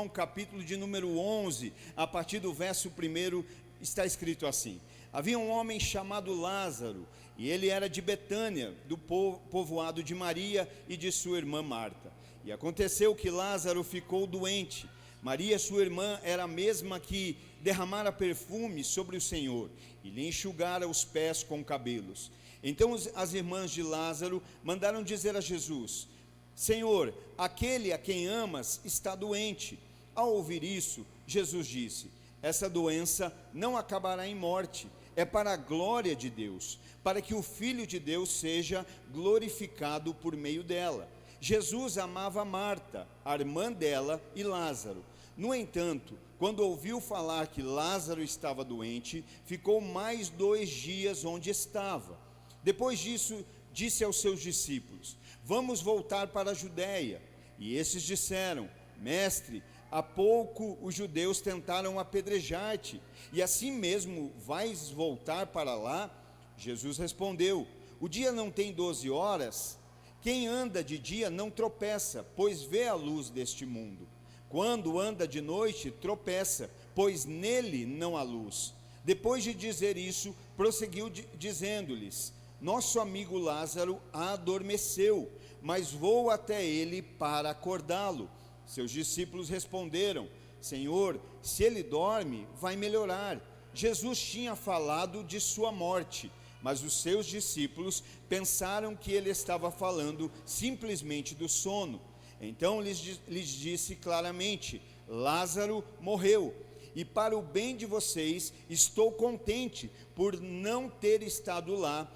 João, capítulo de número 11, a partir do verso 1, está escrito assim: havia um homem chamado Lázaro, e ele era de Betânia, do povoado de Maria e de sua irmã Marta. E aconteceu que Lázaro ficou doente. Maria, sua irmã, era a mesma que derramara perfume sobre o Senhor e lhe enxugara os pés com cabelos. Então as irmãs de Lázaro mandaram dizer a Jesus: Senhor, aquele a quem amas está doente. Ao ouvir isso, Jesus disse: essa doença não acabará em morte, é para a glória de Deus, para que o Filho de Deus seja glorificado por meio dela. Jesus amava Marta, a irmã dela, e Lázaro. No entanto, quando ouviu falar que Lázaro estava doente, ficou mais 2 dias onde estava. Depois disso, disse aos seus discípulos: vamos voltar para a Judéia. E esses disseram: Mestre, há pouco os judeus tentaram apedrejar-te, e assim mesmo vais voltar para lá? Jesus respondeu: o dia não tem 12 horas? Quem anda de dia não tropeça, pois vê a luz deste mundo. Quando anda de noite, tropeça, pois nele não há luz. Depois de dizer isso, prosseguiu dizendo-lhes: nosso amigo Lázaro adormeceu, mas vou até ele para acordá-lo. Seus discípulos responderam: Senhor, se ele dorme, vai melhorar. Jesus tinha falado de sua morte, mas os seus discípulos pensaram que ele estava falando simplesmente do sono. Então lhes disse claramente: Lázaro morreu, e para o bem de vocês estou contente por não ter estado lá,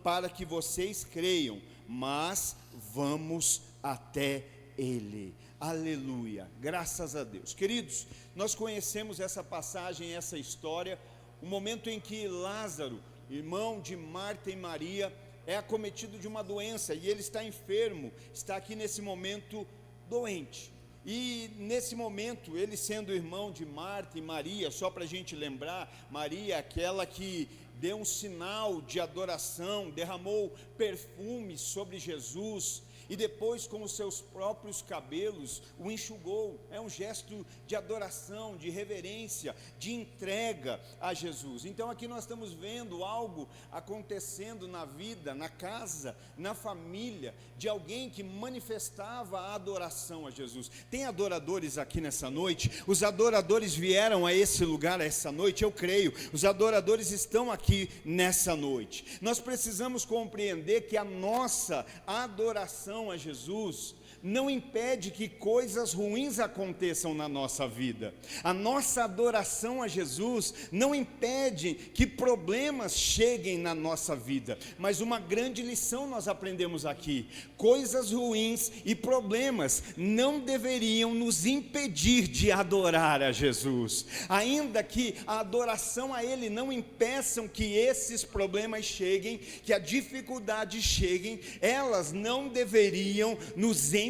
para que vocês creiam, mas vamos até ele. Aleluia, graças a Deus. Queridos, nós conhecemos essa passagem, essa história, o momento em que Lázaro, irmão de Marta e Maria, é acometido de uma doença, e ele está enfermo, está aqui nesse momento doente. E nesse momento, ele sendo irmão de Marta e Maria, só para a gente lembrar, Maria é aquela que deu um sinal de adoração, derramou perfume sobre Jesus, e depois com os seus próprios cabelos o enxugou. É um gesto de adoração, de reverência, de entrega a Jesus. Então aqui nós estamos vendo algo acontecendo na vida, na casa, na família, de alguém que manifestava a adoração a Jesus. Tem adoradores aqui nessa noite? Os adoradores vieram a esse lugar essa noite, eu creio. Os adoradores estão aqui nessa noite. Nós precisamos compreender que a nossa adoração a Jesus não impede que coisas ruins aconteçam na nossa vida. A nossa adoração a Jesus não impede que problemas cheguem na nossa vida. Mas uma grande lição nós aprendemos aqui: coisas ruins e problemas não deveriam nos impedir de adorar a Jesus. Ainda que a adoração a Ele não impeçam que esses problemas cheguem, que a dificuldade cheguem, elas não deveriam nos impedir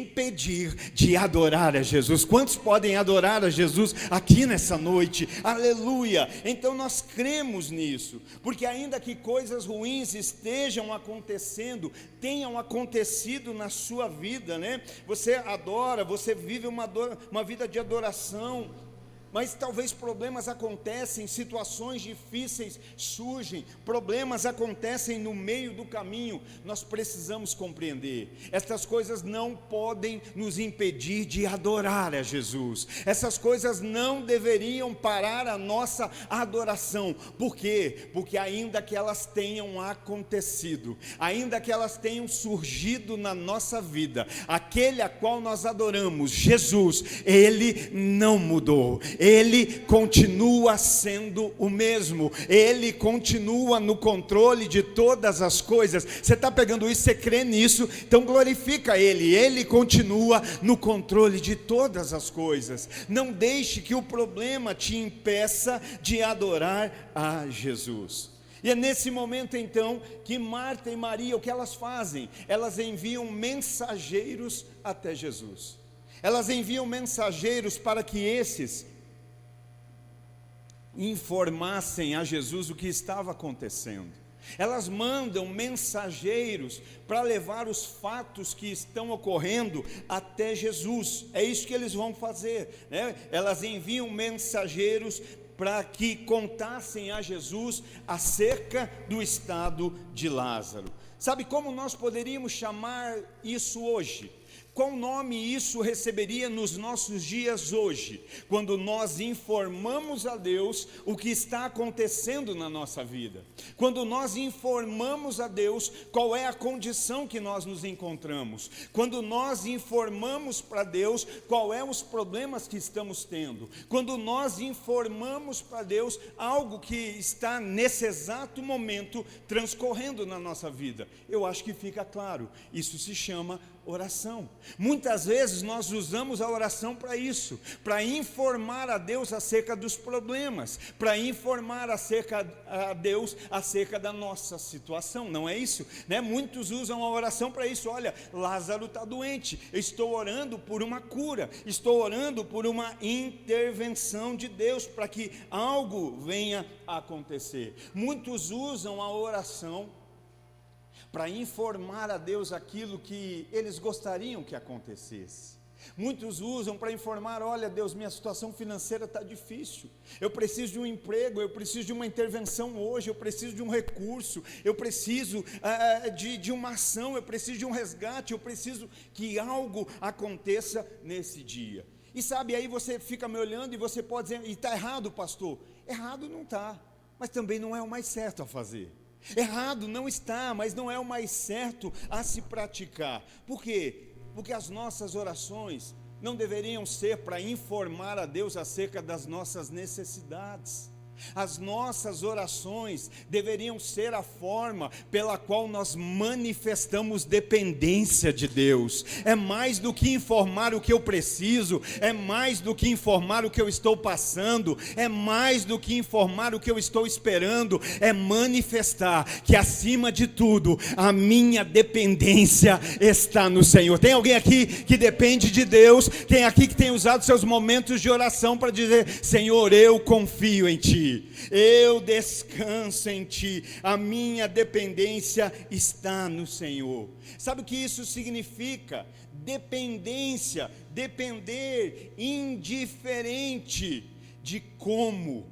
de adorar a Jesus. Quantos podem adorar a Jesus aqui nessa noite? Aleluia! Então nós cremos nisso, porque ainda que coisas ruins estejam acontecendo, tenham acontecido na sua vida, né? Você adora, você vive uma vida de adoração, mas talvez problemas acontecem, situações difíceis surgem, problemas acontecem no meio do caminho. Nós precisamos compreender, essas coisas não podem nos impedir de adorar a Jesus. Essas coisas não deveriam parar a nossa adoração. Por quê? Porque ainda que elas tenham acontecido, ainda que elas tenham surgido na nossa vida, aquele a qual nós adoramos, Jesus, Ele não mudou. Ele continua sendo o mesmo, Ele continua no controle de todas as coisas. Você está pegando isso, você crê nisso, então glorifica Ele. Ele continua no controle de todas as coisas. Não deixe que o problema te impeça de adorar a Jesus. E é nesse momento então que Marta e Maria, o que elas fazem? Elas enviam mensageiros até Jesus. Elas enviam mensageiros para que esses informassem a Jesus o que estava acontecendo. Elas mandam mensageiros para levar os fatos que estão ocorrendo até Jesus. É isso que eles vão fazer, né? Elas enviam mensageiros para que contassem a Jesus acerca do estado de Lázaro. Sabe como nós poderíamos chamar isso hoje? Qual nome isso receberia nos nossos dias hoje? Quando nós informamos a Deus o que está acontecendo na nossa vida. Quando nós informamos a Deus qual é a condição que nós nos encontramos. Quando nós informamos para Deus qual é os problemas que estamos tendo. Quando nós informamos para Deus algo que está nesse exato momento transcorrendo na nossa vida. Eu acho que fica claro, isso se chama oração. Muitas vezes nós usamos a oração para isso, para informar a Deus acerca dos problemas, para informar a Deus acerca da nossa situação, não é isso? Né? Muitos usam a oração para isso. Olha, Lázaro está doente, eu estou orando por uma cura, estou orando por uma intervenção de Deus, para que algo venha a acontecer. Muitos usam a oração para informar a Deus aquilo que eles gostariam que acontecesse. Muitos usam para informar: olha Deus, minha situação financeira está difícil, eu preciso de um emprego, eu preciso de uma intervenção hoje, eu preciso de um recurso, eu preciso de uma ação, eu preciso de um resgate, eu preciso que algo aconteça nesse dia. E sabe, aí você fica me olhando e você pode dizer: e está errado, pastor? Errado não está, mas também não é o mais certo a fazer. Errado não está, mas não é o mais certo a se praticar. Por quê? Porque as nossas orações não deveriam ser para informar a Deus acerca das nossas necessidades. As nossas orações deveriam ser a forma pela qual nós manifestamos dependência de Deus. É mais do que informar o que eu preciso, é mais do que informar o que eu estou passando, é mais do que informar o que eu estou esperando, é manifestar que acima de tudo a minha dependência está no Senhor. Tem alguém aqui que depende de Deus? Tem aqui que tem usado seus momentos de oração para dizer: Senhor, eu confio em Ti. Eu descanso em Ti, a minha dependência está no Senhor. Sabe o que isso significa? Dependência, depender indiferente de como,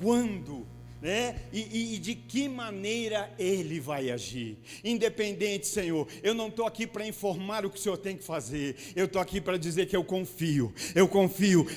quando, né? E de que maneira Ele vai agir. Independente, Senhor, eu não estou aqui para informar o que o Senhor tem que fazer, eu estou aqui para dizer que eu confio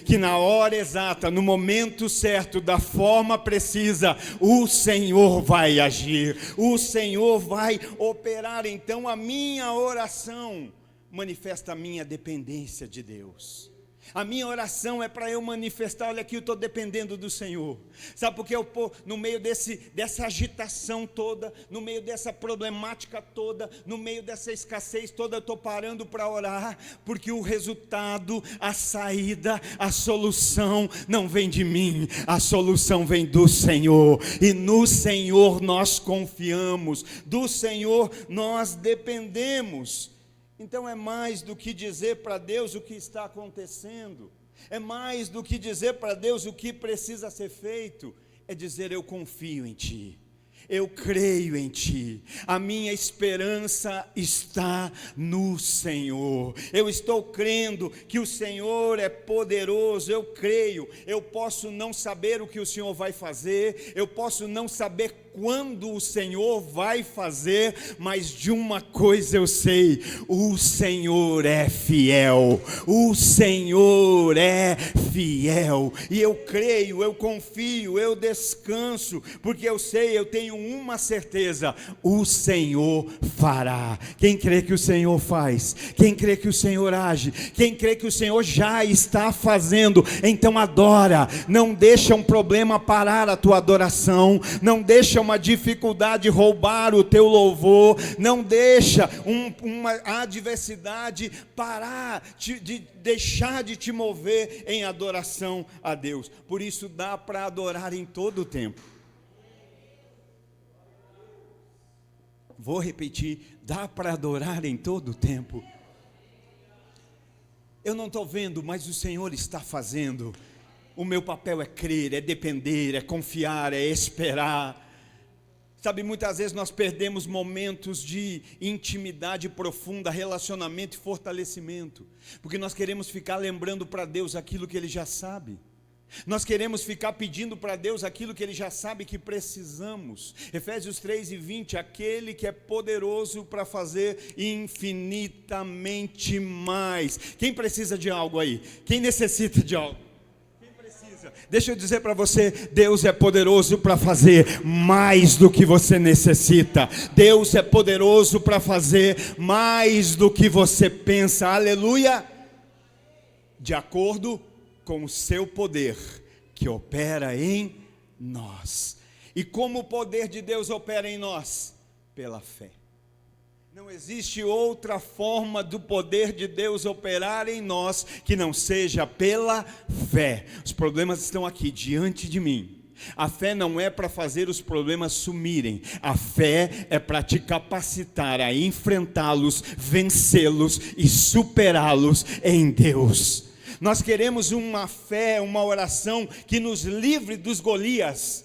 que na hora exata, no momento certo, da forma precisa, o Senhor vai agir, o Senhor vai operar. Então a minha oração manifesta a minha dependência de Deus. A minha oração é para eu manifestar: olha aqui, eu estou dependendo do Senhor. Sabe por que eu, no meio dessa agitação toda, no meio dessa problemática toda, no meio dessa escassez toda, eu estou parando para orar? Porque o resultado, a saída, a solução não vem de mim, a solução vem do Senhor. E no Senhor nós confiamos, do Senhor nós dependemos. Então é mais do que dizer para Deus o que está acontecendo, é mais do que dizer para Deus o que precisa ser feito, é dizer: eu confio em Ti, eu creio em Ti, a minha esperança está no Senhor, eu estou crendo que o Senhor é poderoso, eu creio. Eu posso não saber o que o Senhor vai fazer, eu posso não saber quando o Senhor vai fazer, mas de uma coisa eu sei: o Senhor é fiel, o Senhor é fiel, e eu creio, eu confio, eu descanso, porque eu sei, eu tenho uma certeza: o Senhor fará. Quem crê que o Senhor faz? Quem crê que o Senhor age? Quem crê que o Senhor já está fazendo? Então adora, não deixa um problema parar a tua adoração, não deixa uma dificuldade roubar o teu louvor, não deixa uma adversidade parar, deixar de te mover em adoração a Deus. Por isso dá para adorar em todo o tempo. Vou repetir: dá para adorar em todo o tempo. Eu não estou vendo, mas o Senhor está fazendo. O meu papel é crer, é depender, é confiar, é esperar. Sabe, muitas vezes nós perdemos momentos de intimidade profunda, relacionamento e fortalecimento, porque nós queremos ficar lembrando para Deus aquilo que Ele já sabe. Nós queremos ficar pedindo para Deus aquilo que Ele já sabe que precisamos. Efésios 3:20, aquele que é poderoso para fazer infinitamente mais. Quem precisa de algo aí? Quem necessita de algo? Deixa eu dizer para você, Deus é poderoso para fazer mais do que você necessita. Deus é poderoso para fazer mais do que você pensa. Aleluia! De acordo com o seu poder que opera em nós. E como o poder de Deus opera em nós? Pela fé. Não existe outra forma do poder de Deus operar em nós que não seja pela fé. Os problemas estão aqui diante de mim. A fé não é para fazer os problemas sumirem. A fé é para te capacitar a enfrentá-los, vencê-los e superá-los em Deus. Nós queremos uma fé, uma oração que nos livre dos Golias.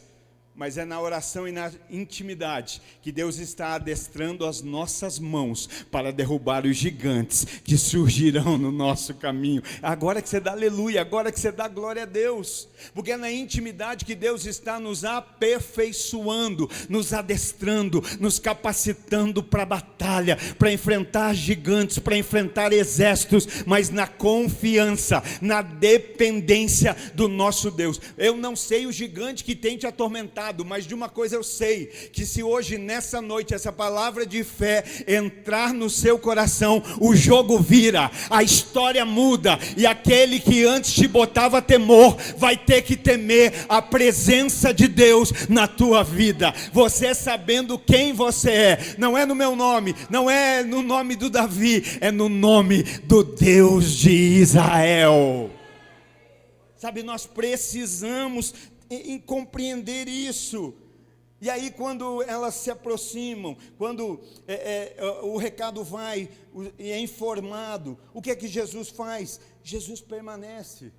Mas é na oração e na intimidade que Deus está adestrando as nossas mãos para derrubar os gigantes que surgirão no nosso caminho. Agora que você dá aleluia, agora que você dá glória a Deus. Porque é na intimidade que Deus está nos aperfeiçoando, nos adestrando, nos capacitando para a batalha, para enfrentar gigantes, para enfrentar exércitos, mas na confiança, na dependência do nosso Deus. Eu não sei o gigante que tem te atormentado, mas de uma coisa eu sei, que se hoje nessa noite essa palavra de fé entrar no seu coração, o jogo vira, a história muda, e aquele que antes te botava temor, vai ter que temer a presença de Deus na tua vida. Você sabendo quem você é, não é no meu nome, não é no nome do Davi, é no nome do Deus de Israel. Sabe, nós precisamos em compreender isso. E aí quando elas se aproximam, quando o recado vai e é informado, o que é que Jesus faz? Jesus permanece.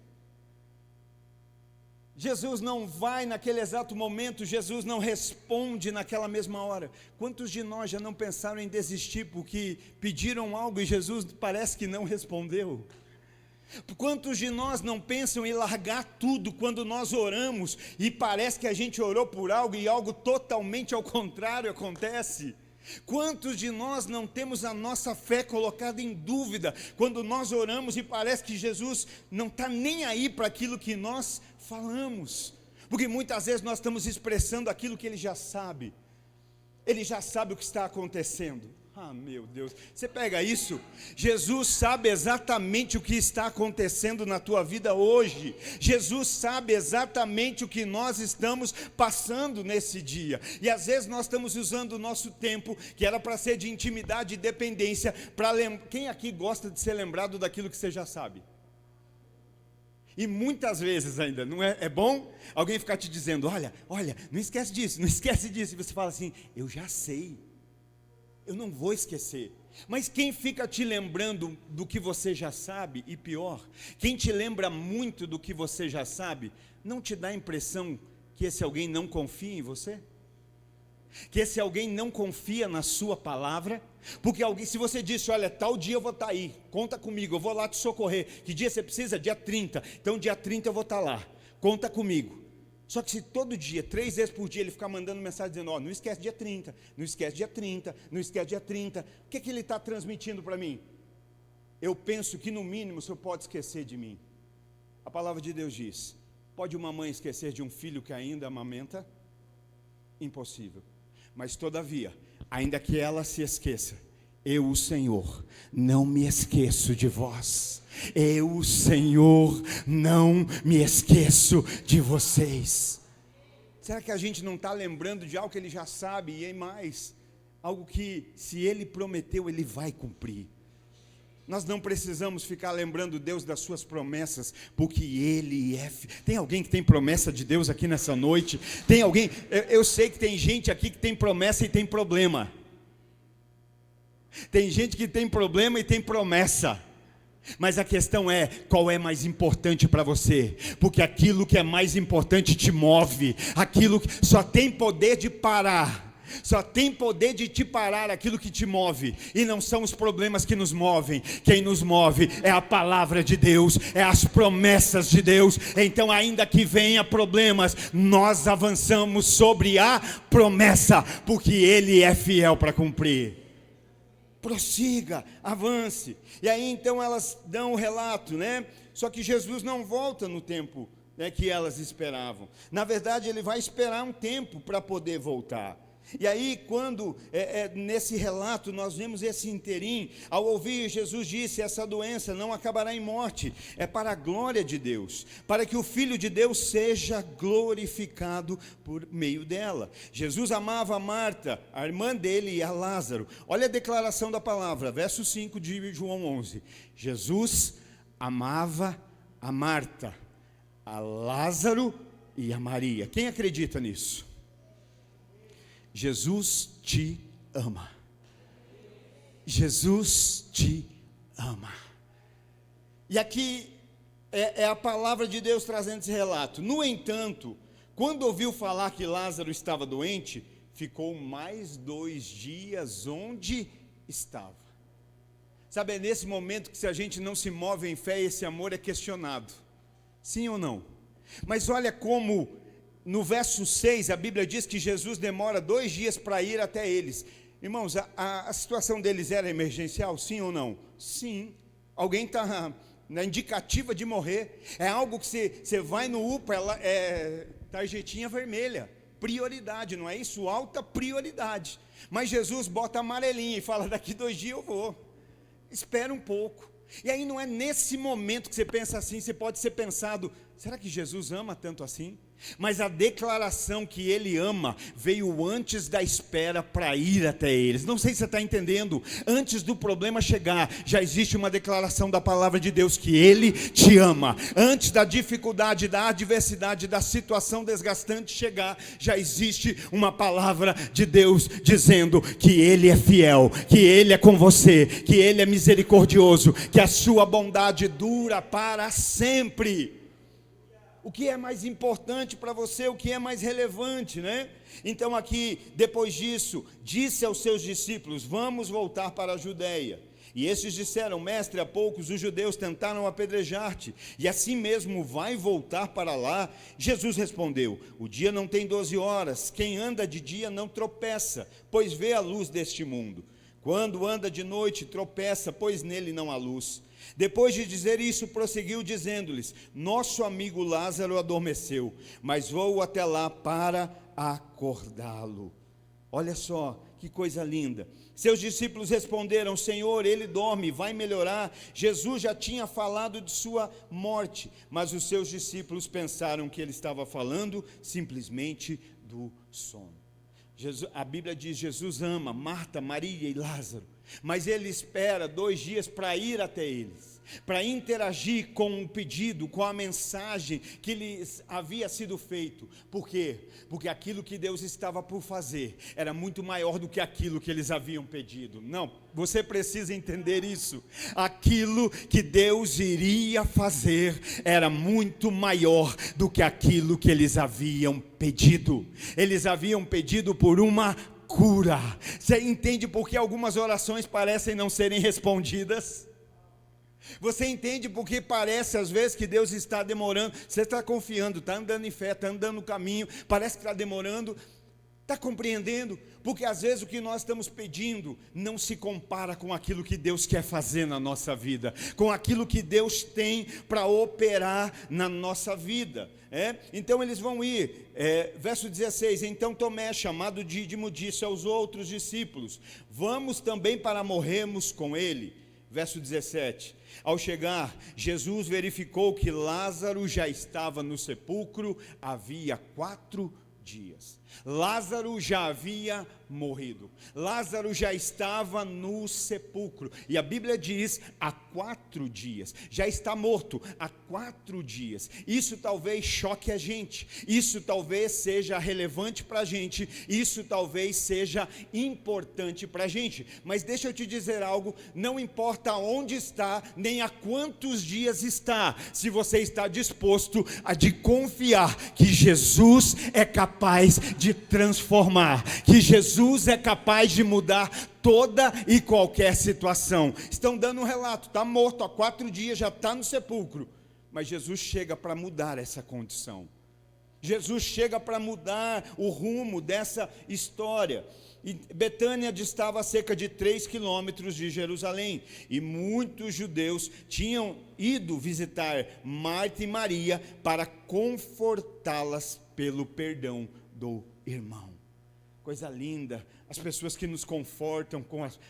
Jesus não vai naquele exato momento, Jesus não responde naquela mesma hora. Quantos de nós já não pensaram em desistir porque pediram algo e Jesus parece que não respondeu? Quantos de nós não pensam em largar tudo quando nós oramos e parece que a gente orou por algo e algo totalmente ao contrário acontece? Quantos de nós não temos a nossa fé colocada em dúvida quando nós oramos e parece que Jesus não está nem aí para aquilo que nós falamos? Porque muitas vezes nós estamos expressando aquilo que Ele já sabe. Ele já sabe o que está acontecendo. Ah, meu Deus, você pega isso? Jesus sabe exatamente o que está acontecendo na tua vida hoje. Jesus sabe exatamente o que nós estamos passando nesse dia. E às vezes nós estamos usando o nosso tempo, que era para ser de intimidade e dependência, para lembrar. Quem aqui gosta de ser lembrado daquilo que você já sabe? E muitas vezes ainda, não é bom alguém ficar te dizendo, olha, não esquece disso, não esquece disso. E você fala assim, eu já sei. Eu não vou esquecer. Mas quem fica te lembrando do que você já sabe, e pior, quem te lembra muito do que você já sabe, não te dá a impressão que esse alguém não confia em você? Que esse alguém não confia na sua palavra? Porque alguém, se você disse, olha, tal dia eu vou estar aí, conta comigo, eu vou lá te socorrer. Que dia você precisa? Dia 30. Então dia 30 eu vou estar lá, conta comigo. Só que se todo dia, 3 vezes por dia, ele ficar mandando mensagem dizendo, não esquece dia 30, não esquece dia 30, não esquece dia 30, o que ele está transmitindo para mim? Eu penso que no mínimo o senhor pode esquecer de mim. A palavra de Deus diz, pode uma mãe esquecer de um filho que ainda amamenta? Impossível. Mas todavia, ainda que ela se esqueça, eu, o Senhor, não me esqueço de vós. Eu, Senhor, não me esqueço de vocês. Será que a gente não está lembrando de algo que Ele já sabe? E mais, algo que se Ele prometeu, Ele vai cumprir. Nós não precisamos ficar lembrando Deus das suas promessas, porque Ele é. Tem alguém que tem promessa de Deus aqui nessa noite? Tem alguém? Eu sei que tem gente aqui que tem promessa e tem problema. Tem gente que tem problema e tem promessa. Mas a questão é, qual é mais importante para você? Porque aquilo que é mais importante te move. Aquilo que só tem poder de parar Só tem poder de te parar aquilo que te move, e não são os problemas que nos movem. Quem nos move é a palavra de Deus, é as promessas de Deus. Então, ainda que venha problemas, nós avançamos sobre a promessa, porque Ele é fiel para cumprir. Prossiga, avance. E aí então elas dão o relato, né? Só que Jesus não volta no tempo, né, que elas esperavam. Na verdade, Ele vai esperar um tempo para poder voltar. E aí, quando nesse relato nós vemos esse interim, ao ouvir, Jesus disse: essa doença não acabará em morte, é para a glória de Deus, para que o Filho de Deus seja glorificado por meio dela. Jesus amava a Marta, a irmã dele, e a Lázaro. Olha a declaração da palavra, verso 5 de João 11. Jesus amava a Marta, a Lázaro e a Maria. Quem acredita nisso? Jesus te ama. Jesus te ama. E aqui é a palavra de Deus trazendo esse relato. No entanto, quando ouviu falar que Lázaro estava doente, ficou mais 2 dias onde estava. Sabe, é nesse momento que, se a gente não se move em fé, esse amor é questionado. Sim ou não? Mas olha como no verso 6, a Bíblia diz que Jesus demora 2 dias para ir até eles. Irmãos, a situação deles era emergencial, sim ou não? Sim. Alguém está na indicativa de morrer. É algo que você vai no UPA, ela tarjetinha vermelha. Prioridade, não é isso? Alta prioridade. Mas Jesus bota amarelinha e fala: daqui 2 dias eu vou. Espera um pouco. E aí não é nesse momento que você pensa assim, você pode ser pensado: será que Jesus ama tanto assim? Mas a declaração que Ele ama veio antes da espera para ir até eles. Não sei se você está entendendo. Antes do problema chegar, já existe uma declaração da palavra de Deus que Ele te ama. Antes da dificuldade, da adversidade, da situação desgastante chegar, já existe uma palavra de Deus dizendo que Ele é fiel, que Ele é com você, que Ele é misericordioso, que a sua bondade dura para sempre. O que é mais importante para você, o que é mais relevante, né? Então aqui, depois disso, disse aos seus discípulos: vamos voltar para a Judeia. E estes disseram: mestre, há poucos os judeus tentaram apedrejar-te, e assim mesmo vai voltar para lá? Jesus respondeu: o dia não tem 12 horas, quem anda de dia não tropeça, pois vê a luz deste mundo. Quando anda de noite, tropeça, pois nele não há luz. Depois de dizer isso, prosseguiu dizendo-lhes: nosso amigo Lázaro adormeceu, mas vou até lá para acordá-lo. Olha só, que coisa linda. Seus discípulos responderam: Senhor, ele dorme, vai melhorar. Jesus já tinha falado de sua morte, mas os seus discípulos pensaram que ele estava falando simplesmente do sono. A Bíblia diz: Jesus ama Marta, Maria e Lázaro, mas ele espera 2 dias para ir até eles, para interagir com o pedido, com a mensagem que lhes havia sido feito. Por quê? Porque aquilo que Deus estava por fazer era muito maior do que aquilo que eles haviam pedido. Não, você precisa entender isso. Aquilo que Deus iria fazer era muito maior do que aquilo que eles haviam pedido. Eles haviam pedido por uma cura. Você entende por que algumas orações parecem não serem respondidas? Você entende porque parece às vezes que Deus está demorando? Você está confiando, está andando em fé, está andando no caminho, parece que está demorando. Está compreendendo? Porque às vezes o que nós estamos pedindo não se compara com aquilo que Deus quer fazer na nossa vida, com aquilo que Deus tem para operar na nossa vida. Então eles vão ir, verso 16, então Tomé, chamado Dídimo, disse aos outros discípulos: vamos também para morrermos com ele. Verso 17, ao chegar, Jesus verificou que Lázaro já estava no sepulcro havia 4 dias. Lázaro já havia morrido. Lázaro já estava no sepulcro. E a Bíblia diz há 4 dias. Já está morto há 4 dias. Isso talvez choque a gente. Isso talvez seja relevante para a gente. Isso talvez seja importante para a gente. Mas deixa eu te dizer algo. Não importa onde está, nem há quantos dias está. Se você está disposto a de confiar que Jesus é capaz de transformar. Que Jesus Jesus é capaz de mudar toda e qualquer situação. Estão dando um relato, está morto há 4 dias, já está no sepulcro. Mas Jesus chega para mudar essa condição. Jesus chega para mudar o rumo dessa história. E Betânia distava a cerca de 3 quilômetros de Jerusalém, e muitos judeus tinham ido visitar Marta e Maria para confortá-las pelo perdão do irmão. Coisa linda, as pessoas que nos confortam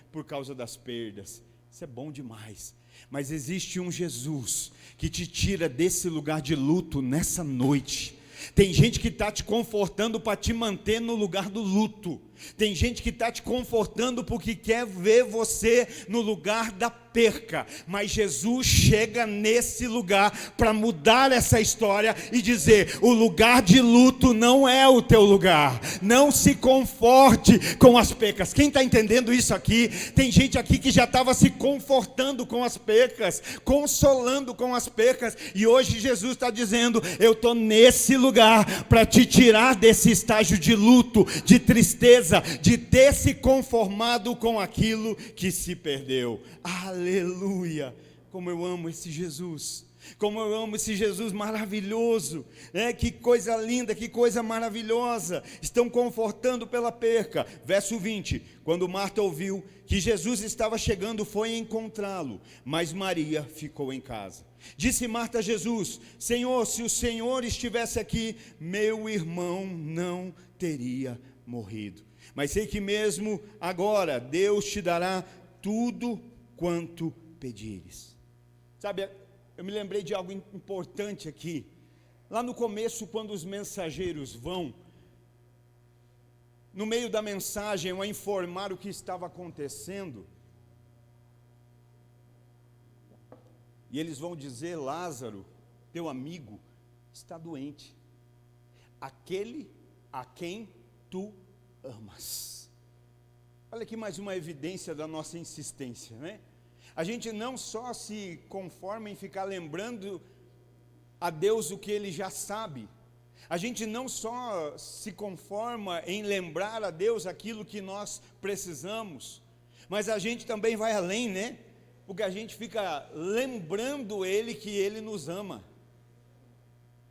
por causa das perdas, isso é bom demais. Mas existe um Jesus que te tira desse lugar de luto nessa noite. Tem gente que está te confortando para te manter no lugar do luto. Tem gente que está te confortando porque quer ver você no lugar da perca. Mas Jesus chega nesse lugar para mudar essa história e dizer: o lugar de luto não é o teu lugar. Não se conforte com as percas. Quem está entendendo isso aqui? Tem gente aqui que já estava se confortando com as percas, consolando com as percas, e hoje Jesus está dizendo: eu estou nesse lugar para te tirar desse estágio de luto, de tristeza, de ter se conformado com aquilo que se perdeu. Aleluia! Como eu amo esse Jesus, como eu amo esse Jesus maravilhoso, que coisa linda, que coisa maravilhosa. Estão confortando pela perca. Verso 20, quando Marta ouviu que Jesus estava chegando, foi encontrá-lo, mas Maria ficou em casa. Disse Marta a Jesus: Senhor, se o Senhor estivesse aqui, meu irmão não teria morrido. Mas sei que mesmo agora Deus te dará tudo quanto pedires. Sabe, eu me lembrei de algo importante aqui. Lá no começo, quando os mensageiros vão, no meio da mensagem, a informar o que estava acontecendo, e eles vão dizer: Lázaro, teu amigo, está doente, aquele a quem tu amas. Olha aqui mais uma evidência da nossa insistência, né? A gente não só se conforma em ficar lembrando a Deus o que Ele já sabe. A gente não só se conforma em lembrar a Deus aquilo que nós precisamos, mas a gente também vai além, né? Porque a gente fica lembrando Ele que Ele nos ama.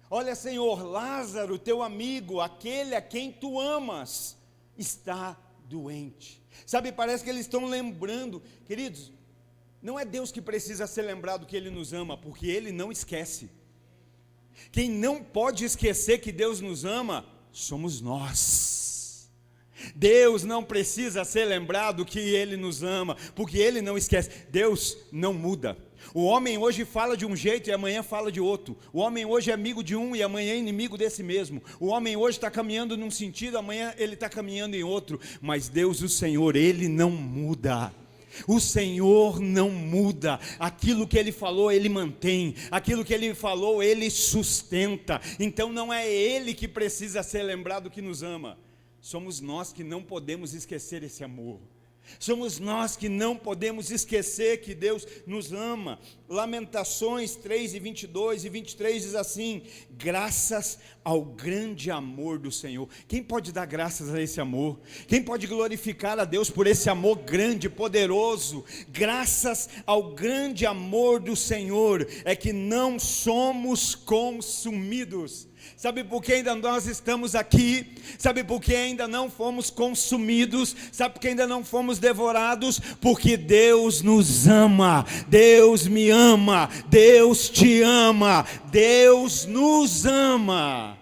Olha, Senhor, Lázaro, teu amigo, aquele a quem tu amas, está doente. Sabe, parece que eles estão lembrando. Queridos, não é Deus que precisa ser lembrado que Ele nos ama, porque Ele não esquece. Quem não pode esquecer que Deus nos ama, somos nós. Deus não precisa ser lembrado que Ele nos ama, porque Ele não esquece. Deus não muda. O homem hoje fala de um jeito e amanhã fala de outro. O homem hoje é amigo de um e amanhã é inimigo desse mesmo. O homem hoje está caminhando num sentido, amanhã ele está caminhando em outro. Mas Deus, o Senhor, Ele não muda. O Senhor não muda. Aquilo que Ele falou, Ele mantém. Aquilo que Ele falou, Ele sustenta. Então não é Ele que precisa ser lembrado que nos ama. Somos nós que não podemos esquecer esse amor. Somos nós que não podemos esquecer que Deus nos ama. Lamentações 3:22 e 23 diz assim: graças ao grande amor do Senhor. Quem pode dar graças a esse amor? Quem pode glorificar a Deus por esse amor grande, poderoso? Graças ao grande amor do Senhor é que não somos consumidos. Sabe por que ainda nós estamos aqui? Sabe por que ainda não fomos consumidos? Sabe por que ainda não fomos devorados? Porque Deus nos ama. Deus me ama. Deus te ama. Deus nos ama.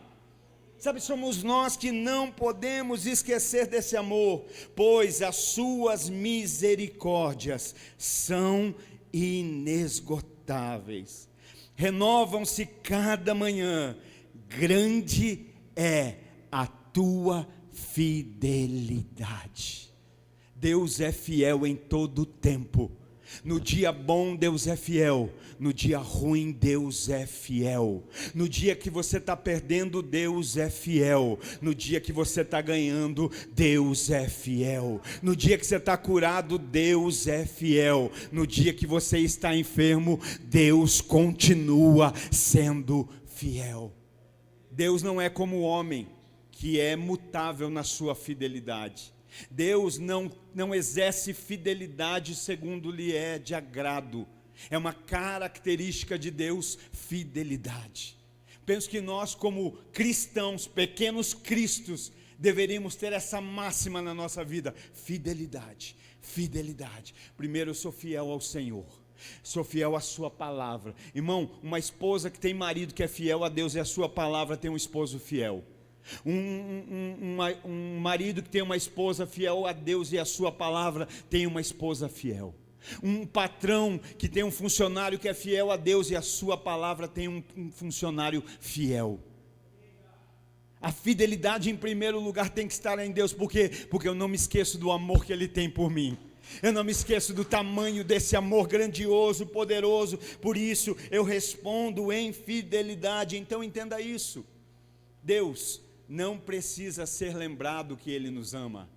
Sabe, somos nós que não podemos esquecer desse amor, pois as suas misericórdias são inesgotáveis. Renovam-se cada manhã. Grande é a tua fidelidade. Deus é fiel em todo o tempo. No dia bom, Deus é fiel. No dia ruim, Deus é fiel. No dia que você está perdendo, Deus é fiel. No dia que você está ganhando, Deus é fiel. No dia que você está curado, Deus é fiel. No dia que você está enfermo, Deus continua sendo fiel. Deus não é como o homem, que é mutável na sua fidelidade. Deus não exerce fidelidade segundo lhe é de agrado. É uma característica de Deus, fidelidade. Penso que nós, como cristãos, pequenos cristos, deveríamos ter essa máxima na nossa vida: fidelidade, fidelidade. Primeiro, eu sou fiel ao Senhor, sou fiel à sua palavra. Irmão, uma esposa que tem marido que é fiel a Deus e a sua palavra tem um esposo fiel. Um marido que tem uma esposa fiel a Deus e a sua palavra tem uma esposa fiel. Um patrão que tem um funcionário que é fiel a Deus e a sua palavra tem um funcionário fiel. A fidelidade em primeiro lugar tem que estar em Deus. Por quê? Porque eu não me esqueço do amor que Ele tem por mim. Eu não me esqueço do tamanho desse amor grandioso, poderoso. Por isso eu respondo em fidelidade. Então entenda isso: Deus não precisa ser lembrado que Ele nos ama.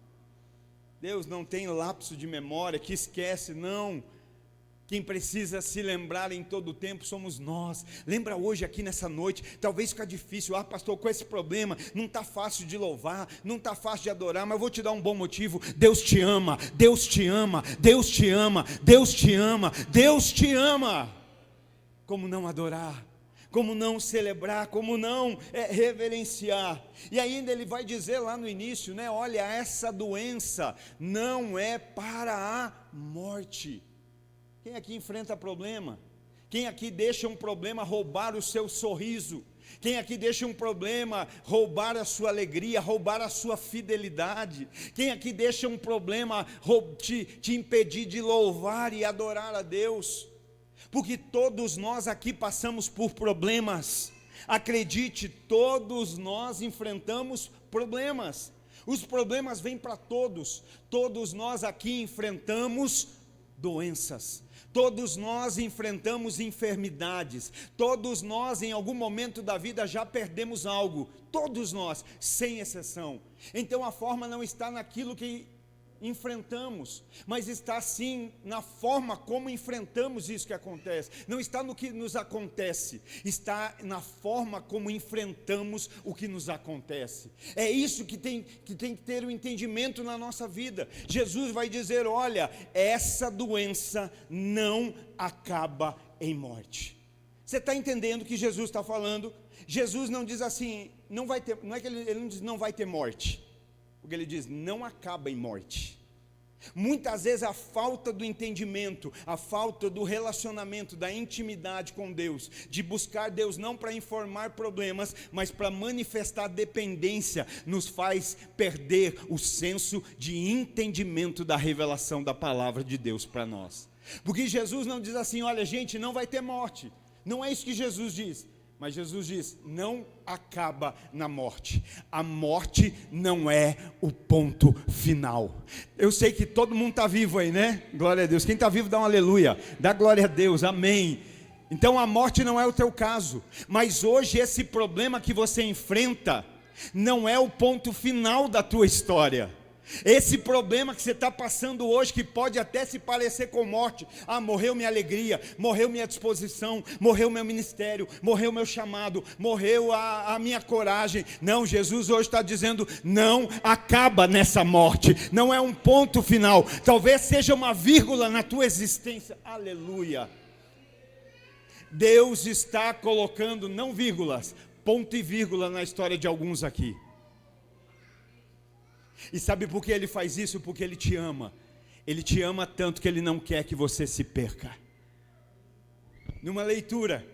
Deus não tem lapso de memória que esquece, não. Quem precisa se lembrar em todo o tempo somos nós. Lembra hoje aqui nessa noite. Talvez fica difícil: pastor, com esse problema não está fácil de louvar, não está fácil de adorar, mas eu vou te dar um bom motivo. Deus te ama, Deus te ama, Deus te ama, Deus te ama, Deus te ama. Como não adorar? Como não celebrar? Como não reverenciar? E ainda ele vai dizer lá no início, né? Olha, essa doença não é para a morte. Quem aqui enfrenta problema? Quem aqui deixa um problema roubar o seu sorriso? Quem aqui deixa um problema roubar a sua alegria, roubar a sua fidelidade? Quem aqui deixa um problema te impedir de louvar e adorar a Deus? Porque todos nós aqui passamos por problemas. Acredite, todos nós enfrentamos problemas. Os problemas vêm para todos. Todos nós aqui enfrentamos doenças. Todos nós enfrentamos enfermidades. Todos nós em algum momento da vida já perdemos algo. Todos nós, sem exceção. Então a forma não está naquilo que enfrentamos, mas está sim na forma como enfrentamos isso que acontece. Não está no que nos acontece, está na forma como enfrentamos o que nos acontece. É isso que tem que ter um entendimento na nossa vida. Jesus vai dizer: olha, essa doença não acaba em morte. Você está entendendo o que Jesus está falando? Jesus não diz assim, não vai ter, não é que ele não diz não vai ter morte. Porque ele diz, não acaba em morte. Muitas vezes a falta do entendimento, a falta do relacionamento, da intimidade com Deus, de buscar Deus não para informar problemas, mas para manifestar dependência, nos faz perder o senso de entendimento da revelação da palavra de Deus para nós. Porque Jesus não diz assim, olha gente, não vai ter morte. Não é isso que Jesus diz. Mas Jesus diz, não acaba na morte. A morte não é o ponto final. Eu sei que todo mundo está vivo aí, né? Glória a Deus. Quem está vivo dá um aleluia. Dá glória a Deus, amém. Então a morte não é o teu caso. Mas hoje esse problema que você enfrenta não é o ponto final da tua história. Esse problema que você está passando hoje, que pode até se parecer com morte, morreu minha alegria, morreu minha disposição, morreu meu ministério, morreu meu chamado, morreu a minha coragem. Não, Jesus hoje está dizendo, não acaba nessa morte, não é um ponto final, talvez seja uma vírgula na tua existência. Aleluia. Deus está colocando, não vírgulas, ponto e vírgula na história de alguns aqui. E sabe por que Ele faz isso? Porque Ele te ama. Ele te ama tanto que Ele não quer que você se perca. Numa leitura,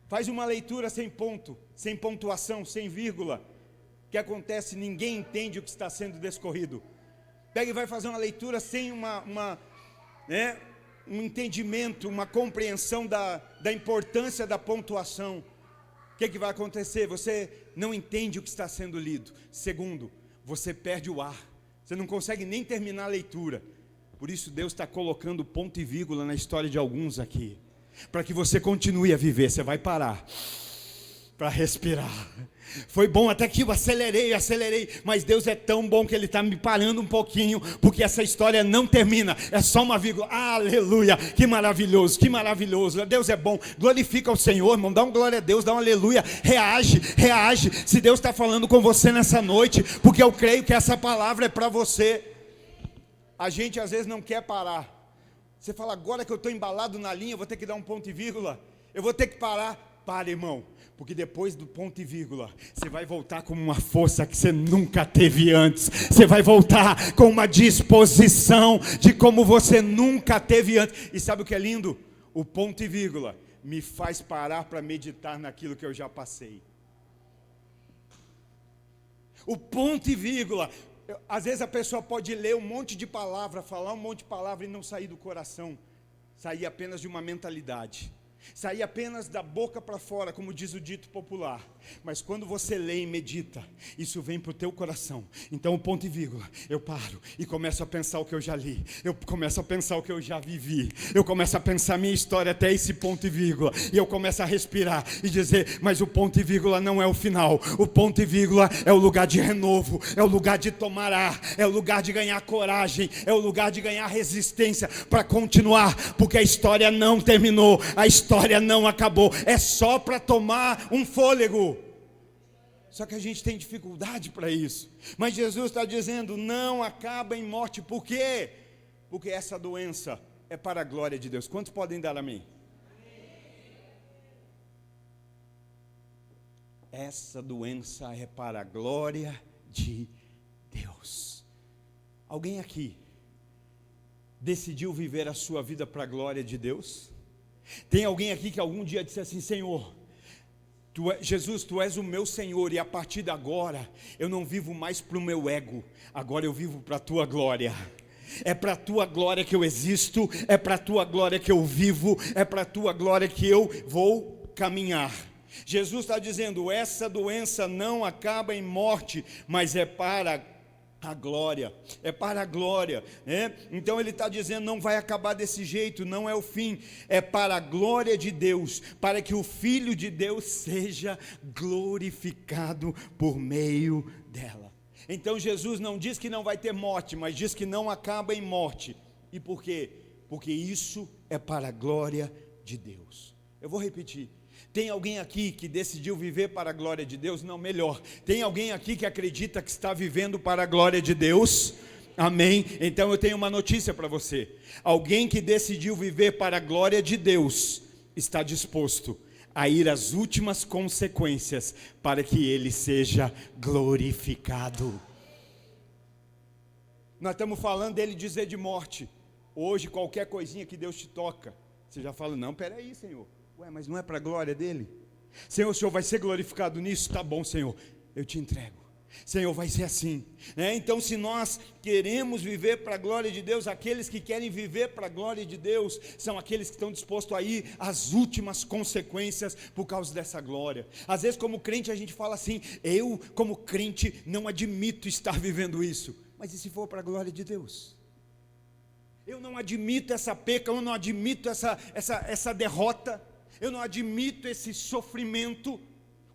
faz uma leitura sem ponto, sem pontuação, sem vírgula. O que acontece? Ninguém entende o que está sendo discorrido. Pega e vai fazer uma leitura sem um entendimento, uma compreensão da importância da pontuação. O que vai acontecer? Você não entende o que está sendo lido. Segundo, você perde o ar, você não consegue nem terminar a leitura. Por isso Deus está colocando ponto e vírgula na história de alguns aqui, para que você continue a viver. Você vai parar para respirar. Foi bom até que eu acelerei, mas Deus é tão bom que Ele está me parando um pouquinho, porque essa história não termina, é só uma vírgula. Aleluia, que maravilhoso, Deus é bom. Glorifica o Senhor, irmão, dá um glória a Deus, dá um aleluia, reage, se Deus está falando com você nessa noite, porque eu creio que essa palavra é para você. A gente às vezes não quer parar. Você fala, agora que eu estou embalado na linha, eu vou ter que dar um ponto e vírgula. Eu vou ter que parar. Para, irmão, porque depois do ponto e vírgula, você vai voltar com uma força que você nunca teve antes. Você vai voltar com uma disposição de como você nunca teve antes. E sabe o que é lindo? O ponto e vírgula me faz parar para meditar naquilo que eu já passei. O ponto e vírgula, às vezes a pessoa pode ler um monte de palavra, falar um monte de palavra e não sair do coração, sair apenas de uma mentalidade. Sair apenas da boca para fora, como diz o dito popular. Mas quando você lê e medita, isso vem para o teu coração. Então o ponto e vírgula, eu paro e começo a pensar o que eu já li. Eu começo a pensar o que eu já vivi. Eu começo a pensar a minha história até esse ponto e vírgula. E eu começo a respirar e dizer, mas o ponto e vírgula não é o final. O ponto e vírgula é o lugar de renovo. É o lugar de tomar ar. É o lugar de ganhar coragem. É o lugar de ganhar resistência para continuar. Porque a história não terminou. A história não acabou. É só para tomar um fôlego. Só que a gente tem dificuldade para isso. Mas Jesus está dizendo, não acaba em morte. Por quê? Porque essa doença é para a glória de Deus. Quantos podem dar amém? Essa doença é para a glória de Deus. Alguém aqui decidiu viver a sua vida para a glória de Deus? Tem alguém aqui que algum dia disse assim, Senhor, Jesus, Tu és o meu Senhor, e a partir de agora, eu não vivo mais para o meu ego, agora eu vivo para a Tua glória. É para a Tua glória que eu existo, é para a Tua glória que eu vivo, é para a Tua glória que eu vou caminhar. Jesus está dizendo, essa doença não acaba em morte, mas é para a glória, é para a glória, né? Então ele está dizendo, não vai acabar desse jeito, não é o fim, é para a glória de Deus, para que o Filho de Deus seja glorificado por meio dela. Então Jesus não diz que não vai ter morte, mas diz que não acaba em morte. E por quê? Porque isso é para a glória de Deus. Eu vou repetir. Tem alguém aqui que decidiu viver para a glória de Deus? Não, melhor. Tem alguém aqui que acredita que está vivendo para a glória de Deus? Amém? Então eu tenho uma notícia para você. Alguém que decidiu viver para a glória de Deus está disposto a ir às últimas consequências para que Ele seja glorificado. Nós estamos falando dele dizer de morte. Hoje qualquer coisinha que Deus te toca, você já fala, não, peraí, Senhor. Ué, mas não é para a glória dele? Senhor, o Senhor vai ser glorificado nisso? Tá bom, Senhor, eu te entrego. Senhor, vai ser assim. Então, se nós queremos viver para a glória de Deus, aqueles que querem viver para a glória de Deus, são aqueles que estão dispostos a ir às últimas consequências por causa dessa glória. Às vezes, como crente, a gente fala assim, eu, como crente, não admito estar vivendo isso. Mas e se for para a glória de Deus? Eu não admito essa peca, eu não admito essa derrota. Eu não admito esse sofrimento.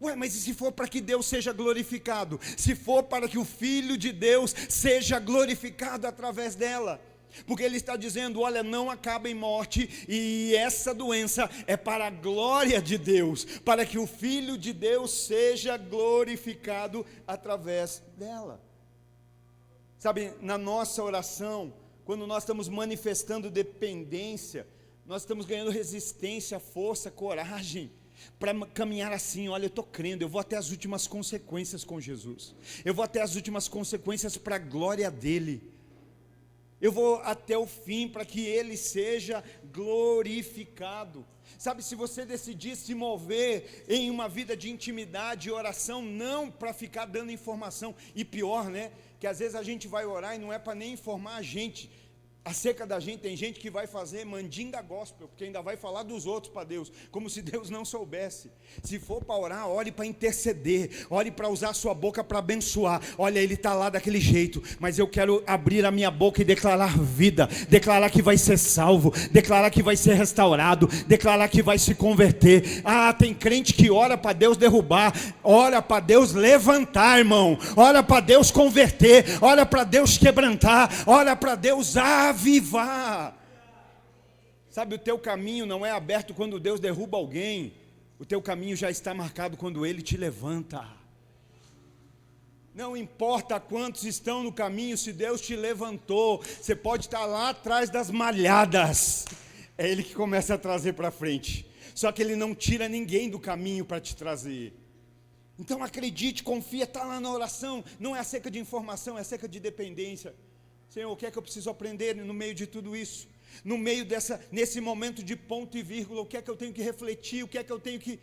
Ué, mas e se for para que Deus seja glorificado? Se for para que o Filho de Deus seja glorificado através dela? Porque Ele está dizendo, olha, não acaba em morte, e essa doença é para a glória de Deus, para que o Filho de Deus seja glorificado através dela. Sabe, na nossa oração, quando nós estamos manifestando dependência, nós estamos ganhando resistência, força, coragem, para caminhar assim, olha, eu estou crendo, eu vou até as últimas consequências com Jesus, eu vou até as últimas consequências para a glória dEle, eu vou até o fim para que Ele seja glorificado. Sabe, se você decidir se mover em uma vida de intimidade e oração, não para ficar dando informação, e pior, né, que às vezes a gente vai orar e não é para nem informar a gente, acerca da gente, tem gente que vai fazer mandinga gospel, porque ainda vai falar dos outros para Deus, como se Deus não soubesse. Se for para orar, ore para interceder, ore para usar a sua boca para abençoar. Olha, Ele está lá daquele jeito, mas eu quero abrir a minha boca e declarar vida, declarar que vai ser salvo, declarar que vai ser restaurado, declarar que vai se converter. Ah, tem crente que ora para Deus derrubar, ora para Deus levantar, irmão, ora para Deus converter, ora para Deus quebrantar, ora para Deus avivar. Sabe, o teu caminho não é aberto quando Deus derruba alguém, o teu caminho já está marcado quando Ele te levanta. Não importa quantos estão no caminho, se Deus te levantou, você pode estar lá atrás das malhadas, é Ele que começa a trazer para frente. Só que Ele não tira ninguém do caminho para te trazer. Então acredite, confia, está lá na oração. Não é acerca de informação, é acerca de dependência. Senhor, o que é que eu preciso aprender no meio de tudo isso? No meio nesse momento de ponto e vírgula, o que é que eu tenho que refletir? O que é que eu tenho que...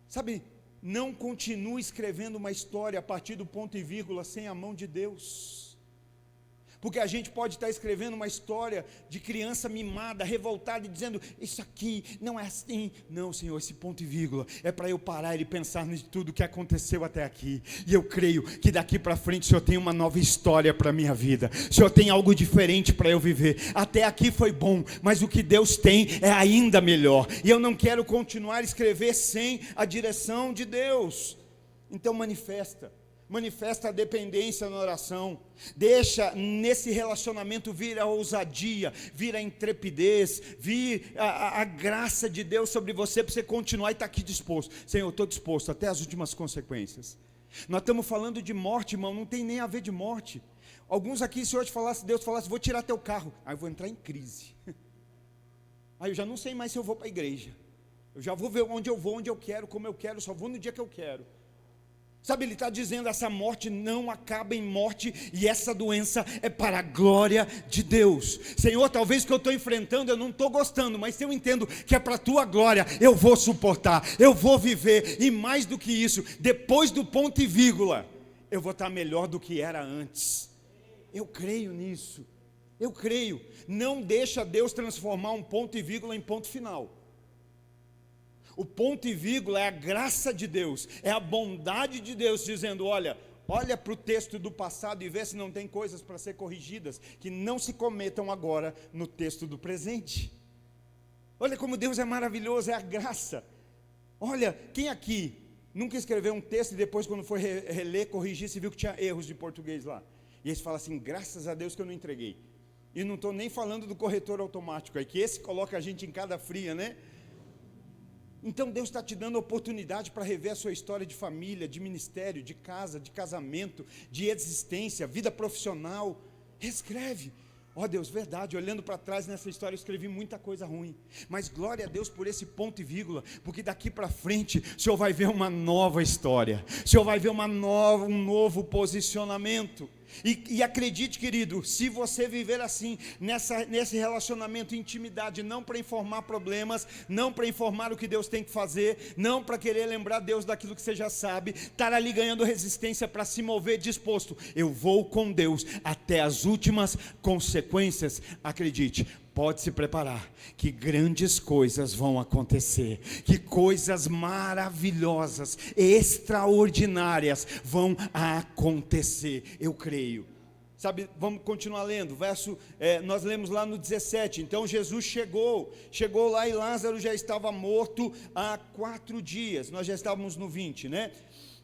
Sabe, não continue escrevendo uma história a partir do ponto e vírgula sem a mão de Deus. Porque a gente pode estar escrevendo uma história de criança mimada, revoltada, e dizendo, isso aqui não é assim. Não, Senhor, esse ponto e vírgula é para eu parar e pensar em tudo que aconteceu até aqui. E eu creio que daqui para frente o Senhor tem uma nova história para a minha vida. O Senhor tem algo diferente para eu viver. Até aqui foi bom, mas o que Deus tem é ainda melhor. E eu não quero continuar a escrever sem a direção de Deus. Então manifesta a dependência na oração, deixa nesse relacionamento vir a ousadia, vir a intrepidez, vir a graça de Deus sobre você, para você continuar e estar aqui disposto. Senhor, eu estou disposto até as últimas consequências. Nós estamos falando de morte, irmão, não tem nem a ver de morte. Alguns aqui, se hoje Deus falasse, vou tirar teu carro, aí eu vou entrar em crise. Aí eu já não sei mais se eu vou para a igreja, eu já vou ver onde eu vou, onde eu quero, como eu quero, só vou no dia que eu quero. Sabe, Ele está dizendo, essa morte não acaba em morte, e essa doença é para a glória de Deus. Senhor, talvez o que eu estou enfrentando, eu não estou gostando, mas se eu entendo que é para a tua glória, eu vou suportar, eu vou viver, e mais do que isso, depois do ponto e vírgula, eu vou estar melhor do que era antes. Eu creio nisso, eu creio. Não deixa Deus transformar um ponto e vírgula em ponto final. O ponto e vírgula é a graça de Deus, é a bondade de Deus dizendo, olha para o texto do passado e vê se não tem coisas para ser corrigidas, que não se cometam agora no texto do presente. Olha como Deus é maravilhoso, é a graça. Olha, quem aqui nunca escreveu um texto e depois quando foi reler, corrigir, se viu que tinha erros de português lá? E aí você fala assim, graças a Deus que eu não entreguei. E não estou nem falando do corretor automático aí, que esse coloca a gente em cada fria, né? Então Deus está te dando a oportunidade para rever a sua história de família, de ministério, de casa, de casamento, de existência, vida profissional. Reescreve. Ó Deus, verdade, olhando para trás nessa história eu escrevi muita coisa ruim, mas glória a Deus por esse ponto e vírgula, porque daqui para frente o Senhor vai ver uma nova história, o Senhor vai ver um novo posicionamento. E acredite, querido, se você viver assim, nesse relacionamento, intimidade, não para informar problemas, não para informar o que Deus tem que fazer, não para querer lembrar Deus daquilo que você já sabe, estar ali ganhando resistência para se mover disposto, eu vou com Deus até as últimas consequências, acredite, pode se preparar, que grandes coisas vão acontecer, que coisas maravilhosas, extraordinárias vão acontecer, eu creio. Sabe, vamos continuar lendo, nós lemos lá no 17, então Jesus chegou lá e Lázaro já estava morto há 4 dias, nós já estávamos no 20, né?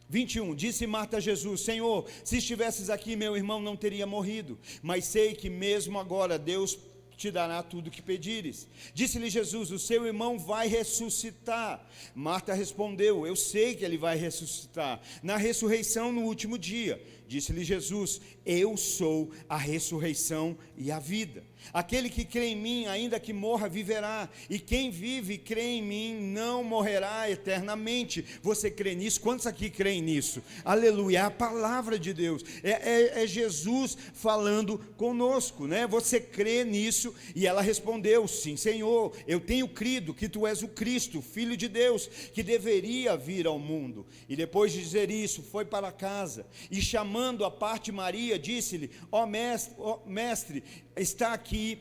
21, disse Marta a Jesus, Senhor, se estivesses aqui meu irmão não teria morrido, mas sei que mesmo agora Deus te dará tudo o que pedires. Disse-lhe Jesus, o seu irmão vai ressuscitar. Marta respondeu, eu sei que ele vai ressuscitar na ressurreição no último dia. Disse-lhe Jesus, eu sou a ressurreição e a vida. Aquele que crê em mim, ainda que morra, viverá. E quem vive e crê em mim, não morrerá eternamente. Você crê nisso? Quantos aqui creem nisso? Aleluia, é a palavra de Deus. É Jesus falando conosco, né? Você crê nisso? E ela respondeu, sim, Senhor, eu tenho crido que tu és o Cristo, Filho de Deus, que deveria vir ao mundo. E depois de dizer isso, foi para casa. E chamando à parte Maria, disse-lhe, ó mestre, está aqui,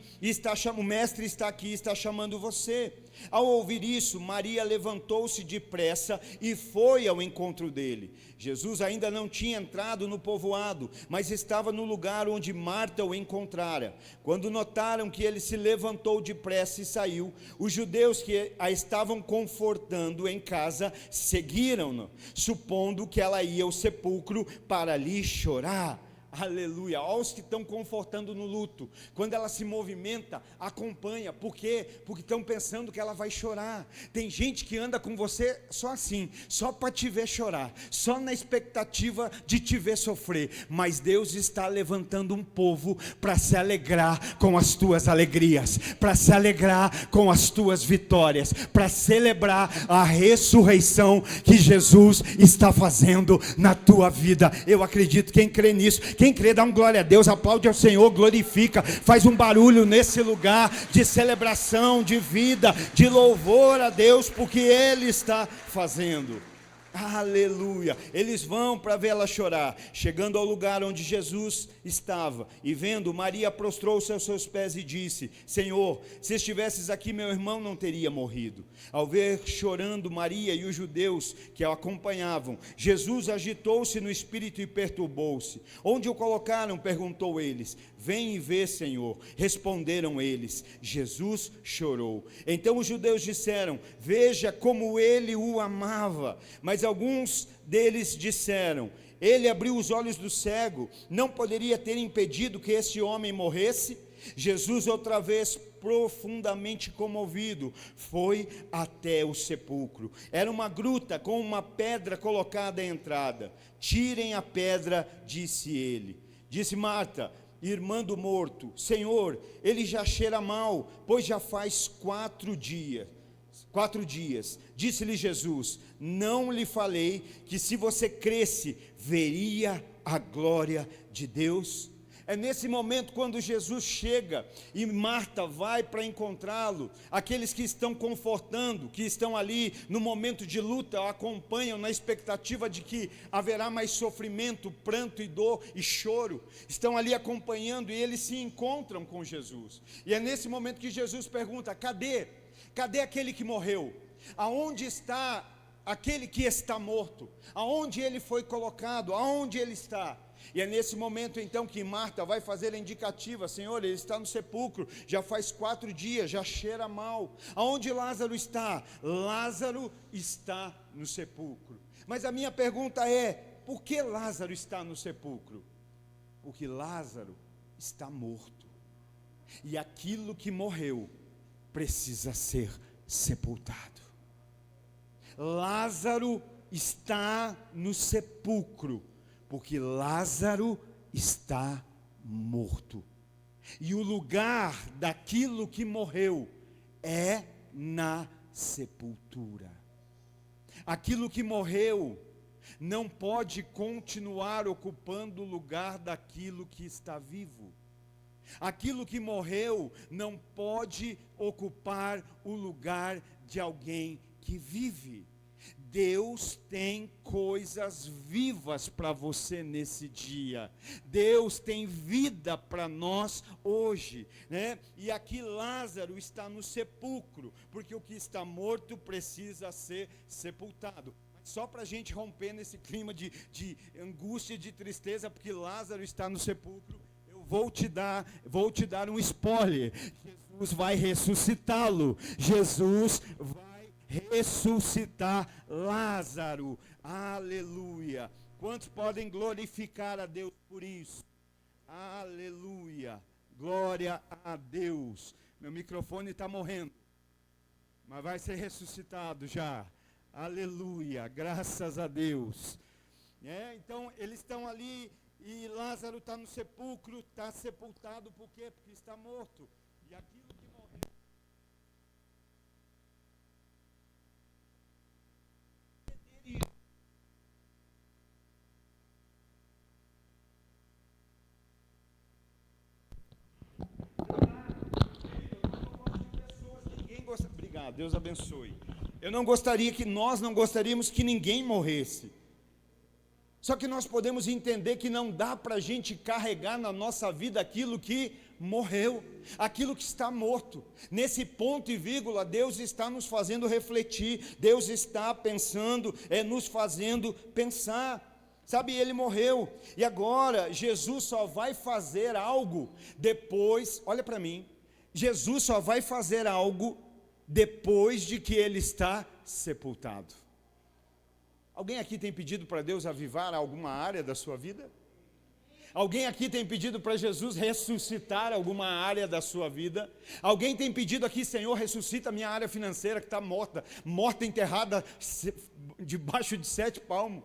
o mestre está aqui, está chamando você. Ao ouvir isso, Maria levantou-se depressa e foi ao encontro dele. Jesus ainda não tinha entrado no povoado, mas estava no lugar onde Marta o encontrara. Quando notaram que ele se levantou depressa e saiu, os judeus que a estavam confortando em casa seguiram-no, supondo que ela ia ao sepulcro para ali chorar. Aleluia. Aos que estão confortando no luto, quando ela se movimenta, acompanha. Por quê? Porque estão pensando que ela vai chorar. Tem gente que anda com você só assim, só para te ver chorar, só na expectativa de te ver sofrer. Mas Deus está levantando um povo para se alegrar com as tuas alegrias, para se alegrar com as tuas vitórias, para celebrar a ressurreição que Jesus está fazendo na tua vida. Eu acredito. Quem crê nisso, quem crê, dá um glória a Deus, aplaude ao Senhor, glorifica, faz um barulho nesse lugar de celebração, de vida, de louvor a Deus, porque Ele está fazendo. Aleluia. Eles vão para vê-la chorar. Chegando ao lugar onde Jesus estava e vendo, Maria prostrou-se aos seus pés e disse: Senhor, se estivesses aqui, meu irmão não teria morrido. Ao ver chorando Maria e os judeus que a acompanhavam, Jesus agitou-se no espírito e perturbou-se. Onde o colocaram? Perguntou eles. Vem e vê, Senhor. Responderam eles. Jesus chorou. Então os judeus disseram: veja como ele o amava. Mas alguns deles disseram: ele abriu os olhos do cego, não poderia ter impedido que esse homem morresse? Jesus, outra vez profundamente comovido, foi até o sepulcro. Era uma gruta com uma pedra colocada à entrada. Tirem a pedra, disse ele. Disse Marta, irmã do morto: Senhor, ele já cheira mal, pois já faz 4 dias. Disse-lhe Jesus: não lhe falei que se você cresce, veria a glória de Deus? É nesse momento quando Jesus chega e Marta vai para encontrá-lo. Aqueles que estão confortando, que estão ali no momento de luta, o acompanham na expectativa de que haverá mais sofrimento, pranto e dor e choro. Estão ali acompanhando e eles se encontram com Jesus. E é nesse momento que Jesus pergunta: cadê? Cadê aquele que morreu? Aonde está aquele que está morto? Aonde ele foi colocado? Aonde ele está? E é nesse momento então que Marta vai fazer a indicativa: Senhor, ele está no sepulcro, já faz 4 dias, já cheira mal. Aonde Lázaro está? Lázaro está no sepulcro. Mas a minha pergunta é: por que Lázaro está no sepulcro? Porque Lázaro está morto. E aquilo que morreu precisa ser sepultado. Lázaro está no sepulcro, porque Lázaro está morto. E o lugar daquilo que morreu é na sepultura. Aquilo que morreu não pode continuar ocupando o lugar daquilo que está vivo. Aquilo que morreu não pode ocupar o lugar de alguém que vive. Deus tem coisas vivas para você nesse dia. Deus tem vida para nós hoje, né? E aqui Lázaro está no sepulcro, porque o que está morto precisa ser sepultado. Só para a gente romper nesse clima de angústia e de tristeza, porque Lázaro está no sepulcro, eu vou te dar um spoiler: Jesus vai ressuscitá-lo. Jesus vai ressuscitar Lázaro. Aleluia. Quantos podem glorificar a Deus por isso? Aleluia. Glória a Deus. Meu microfone está morrendo, mas vai ser ressuscitado já. Aleluia. Graças a Deus. Então eles estão ali e Lázaro está no sepulcro, está sepultado. Por quê? Porque está morto. E aquilo que morreu Obrigado, Deus abençoe. Nós não gostaríamos que ninguém morresse. Só que nós podemos entender que não dá para a gente carregar na nossa vida aquilo que morreu, aquilo que está morto. Nesse ponto e vírgula, Deus está nos fazendo refletir, Deus está pensando, nos fazendo pensar. Sabe, ele morreu, e agora Jesus só vai fazer algo depois, olha para mim, Jesus só vai fazer algo depois de que ele está sepultado. Alguém aqui tem pedido para Deus avivar alguma área da sua vida? Alguém aqui tem pedido para Jesus ressuscitar alguma área da sua vida? Alguém tem pedido aqui, Senhor, ressuscita a minha área financeira que está morta, enterrada debaixo de 7 palmos.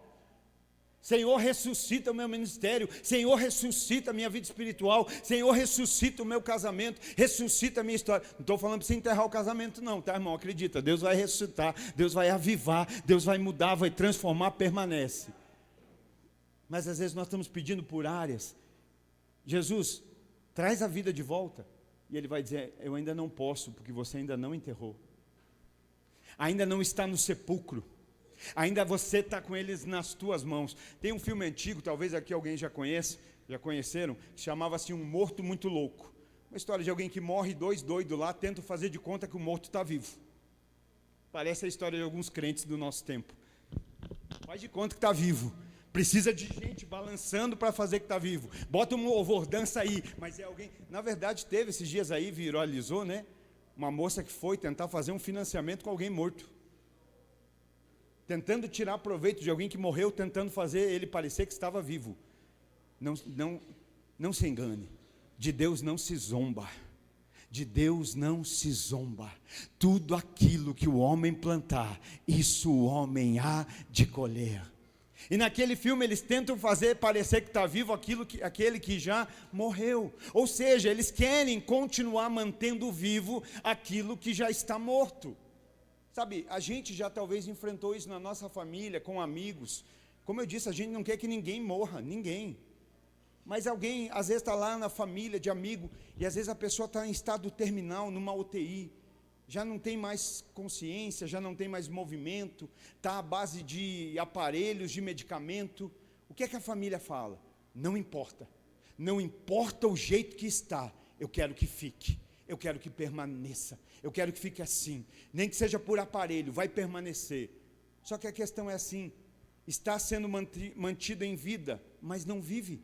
Senhor, ressuscita o meu ministério. Senhor, ressuscita a minha vida espiritual. Senhor, ressuscita o meu casamento. Ressuscita a minha história. Não estou falando para você enterrar o casamento não, tá, irmão? Acredita, Deus vai ressuscitar, Deus vai avivar, Deus vai mudar, vai transformar, permanece. Mas às vezes nós estamos pedindo por áreas. Jesus, traz a vida de volta. E Ele vai dizer, eu ainda não posso, porque você ainda não enterrou. Ainda não está no sepulcro. Ainda você está com eles nas tuas mãos. Tem um filme antigo, talvez aqui alguém já conheceram, que chamava-se Um Morto Muito Louco. Uma história de alguém que morre, 2 doidos lá, tentam fazer de conta que o morto está vivo. Parece a história de alguns crentes do nosso tempo. Faz de conta que está vivo. Precisa de gente balançando para fazer que está vivo. Bota um louvor, dança aí. Mas é alguém... Na verdade, teve esses dias aí, viralizou, né? Uma moça que foi tentar fazer um financiamento com alguém morto. Tentando tirar proveito de alguém que morreu, tentando fazer ele parecer que estava vivo. Não se engane. De Deus não se zomba. De Deus não se zomba. Tudo aquilo que o homem plantar, isso o homem há de colher. E naquele filme eles tentam fazer parecer que está vivo aquele que já morreu. Ou seja, eles querem continuar mantendo vivo aquilo que já está morto. Sabe, a gente já talvez enfrentou isso na nossa família, com amigos. Como eu disse, a gente não quer que ninguém morra, ninguém. Mas alguém, às vezes, está lá na família de amigo, e às vezes a pessoa está em estado terminal, numa UTI, já não tem mais consciência, já não tem mais movimento, está à base de aparelhos, de medicamento. O que é que a família fala? Não importa o jeito que está, eu quero que fique. Eu quero que permaneça, eu quero que fique assim, nem que seja por aparelho, vai permanecer. Só que a questão é assim, está sendo mantido em vida, mas não vive.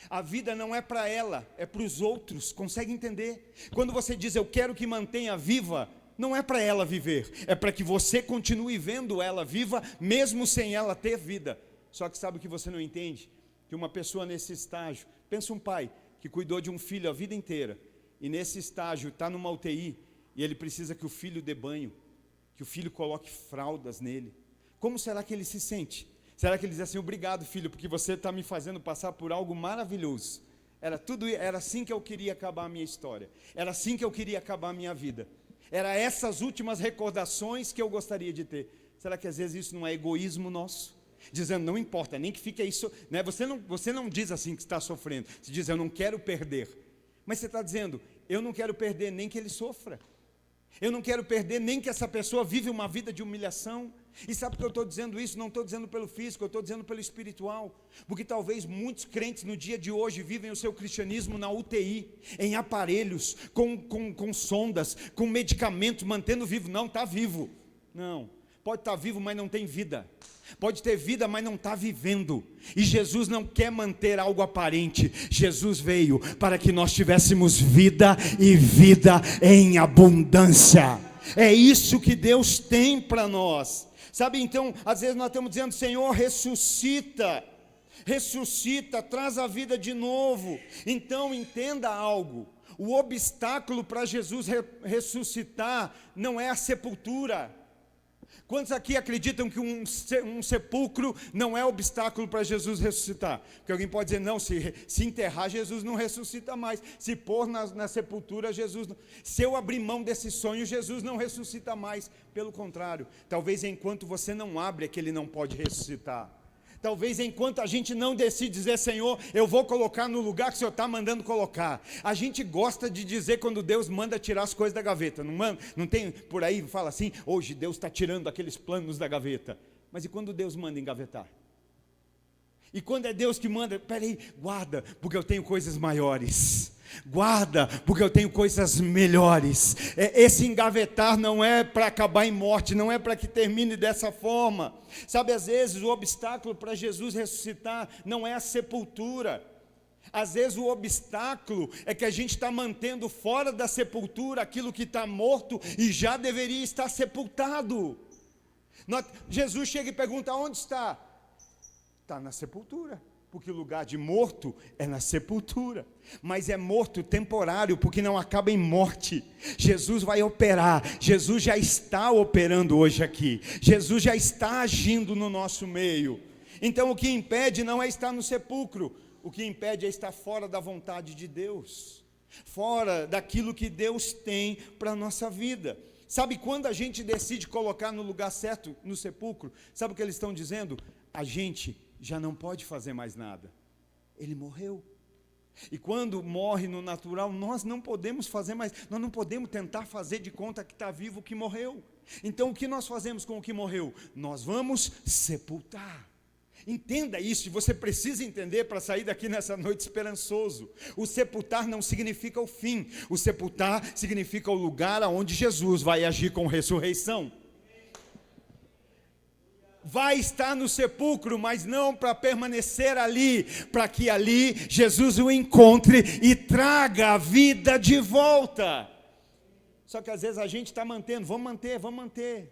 A vida não é para ela, é para os outros, consegue entender? Quando você diz eu quero que mantenha viva, não é para ela viver, é para que você continue vendo ela viva, mesmo sem ela ter vida. Só que sabe o que você não entende? Que uma pessoa nesse estágio, pensa um pai que cuidou de um filho a vida inteira, e nesse estágio está numa UTI, e ele precisa que o filho dê banho, que o filho coloque fraldas nele. Como será que ele se sente? Será que ele diz assim, obrigado filho, porque você está me fazendo passar por algo maravilhoso. Era assim que eu queria acabar a minha história, era assim que eu queria acabar a minha vida. Era essas últimas recordações que eu gostaria de ter. Será que às vezes isso não é egoísmo nosso? Dizendo, não importa, nem que fique isso, né? Você não diz assim que está sofrendo, você diz, eu não quero perder. Mas você está dizendo, eu não quero perder nem que ele sofra. Eu não quero perder nem que essa pessoa vive uma vida de humilhação. E sabe por que eu estou dizendo isso? Não estou dizendo pelo físico, eu estou dizendo pelo espiritual. Porque talvez muitos crentes no dia de hoje vivem o seu cristianismo na UTI, em aparelhos, com sondas, com medicamentos, mantendo vivo. Não, está vivo. Não, pode estar vivo, mas não tem vida. Pode ter vida, mas não está vivendo. E Jesus não quer manter algo aparente. Jesus veio para que nós tivéssemos vida e vida em abundância. É isso que Deus tem para nós. Sabe, então, às vezes nós estamos dizendo, Senhor, ressuscita, traz a vida de novo. Então, entenda algo. O obstáculo para Jesus ressuscitar não é a sepultura. Quantos aqui acreditam que um sepulcro não é obstáculo para Jesus ressuscitar? Porque alguém pode dizer, não, se enterrar, Jesus não ressuscita mais. Se pôr na sepultura, Jesus não. Se eu abrir mão desse sonho, Jesus não ressuscita mais. Pelo contrário, talvez enquanto você não abre é que ele não pode ressuscitar. Talvez enquanto a gente não decide dizer, Senhor, eu vou colocar no lugar que o Senhor está mandando colocar. A gente gosta de dizer quando Deus manda tirar as coisas da gaveta. Não manda, não tem por aí, fala assim, hoje Deus está tirando aqueles planos da gaveta. Mas e quando Deus manda engavetar? E quando é Deus que manda, peraí, guarda, porque eu tenho coisas maiores. Guarda, porque eu tenho coisas melhores. Esse engavetar não é para acabar em morte, não é para que termine dessa forma. Sabe, às vezes o obstáculo para Jesus ressuscitar não é a sepultura. Às vezes o obstáculo é que a gente está mantendo fora da sepultura aquilo que está morto e já deveria estar sepultado. Jesus chega e pergunta, onde está? Está na sepultura. porque o lugar de morto é na sepultura, mas é morto temporário, porque não acaba em morte. Jesus vai operar, Jesus já está operando hoje aqui, Jesus já está agindo no nosso meio. Então o que impede não é estar no sepulcro, o que impede é estar fora da vontade de Deus, fora daquilo que Deus tem para a nossa vida. Sabe, quando a gente decide colocar no lugar certo, no sepulcro, sabe o que eles estão dizendo? A gente já não pode fazer mais nada, ele morreu. E quando morre no natural, nós não podemos fazer mais, nós não podemos tentar fazer de conta que está vivo o que morreu. Então o que nós fazemos com o que morreu? Nós vamos sepultar. Entenda isso, você precisa entender para sair daqui nessa noite esperançoso. O sepultar não significa o fim, o sepultar significa o lugar onde Jesus vai agir com ressurreição. Vai estar no sepulcro, mas não para permanecer ali, para que ali Jesus o encontre e traga a vida de volta. Só que às vezes a gente está mantendo, vamos manter,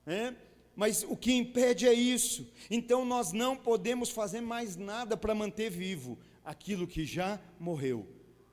né? Mas o que impede é isso. Então nós não podemos fazer mais nada para manter vivo aquilo que já morreu.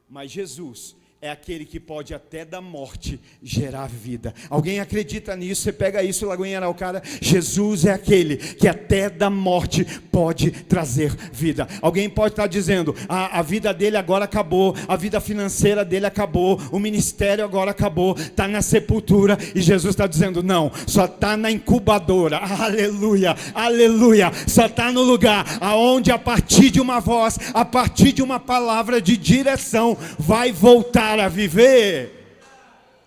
Mas Jesus é aquele que pode até da morte gerar vida. Alguém acredita nisso? Você pega isso, Lagoinha Araucária. Jesus é aquele que até da morte pode trazer vida. Alguém pode estar dizendo, a vida dele agora acabou, a vida financeira dele acabou, o ministério agora acabou, está na sepultura, e Jesus está dizendo, não, só está na incubadora. Aleluia, aleluia. Só está no lugar aonde a partir de uma voz, a partir de uma palavra de direção, vai voltar a viver.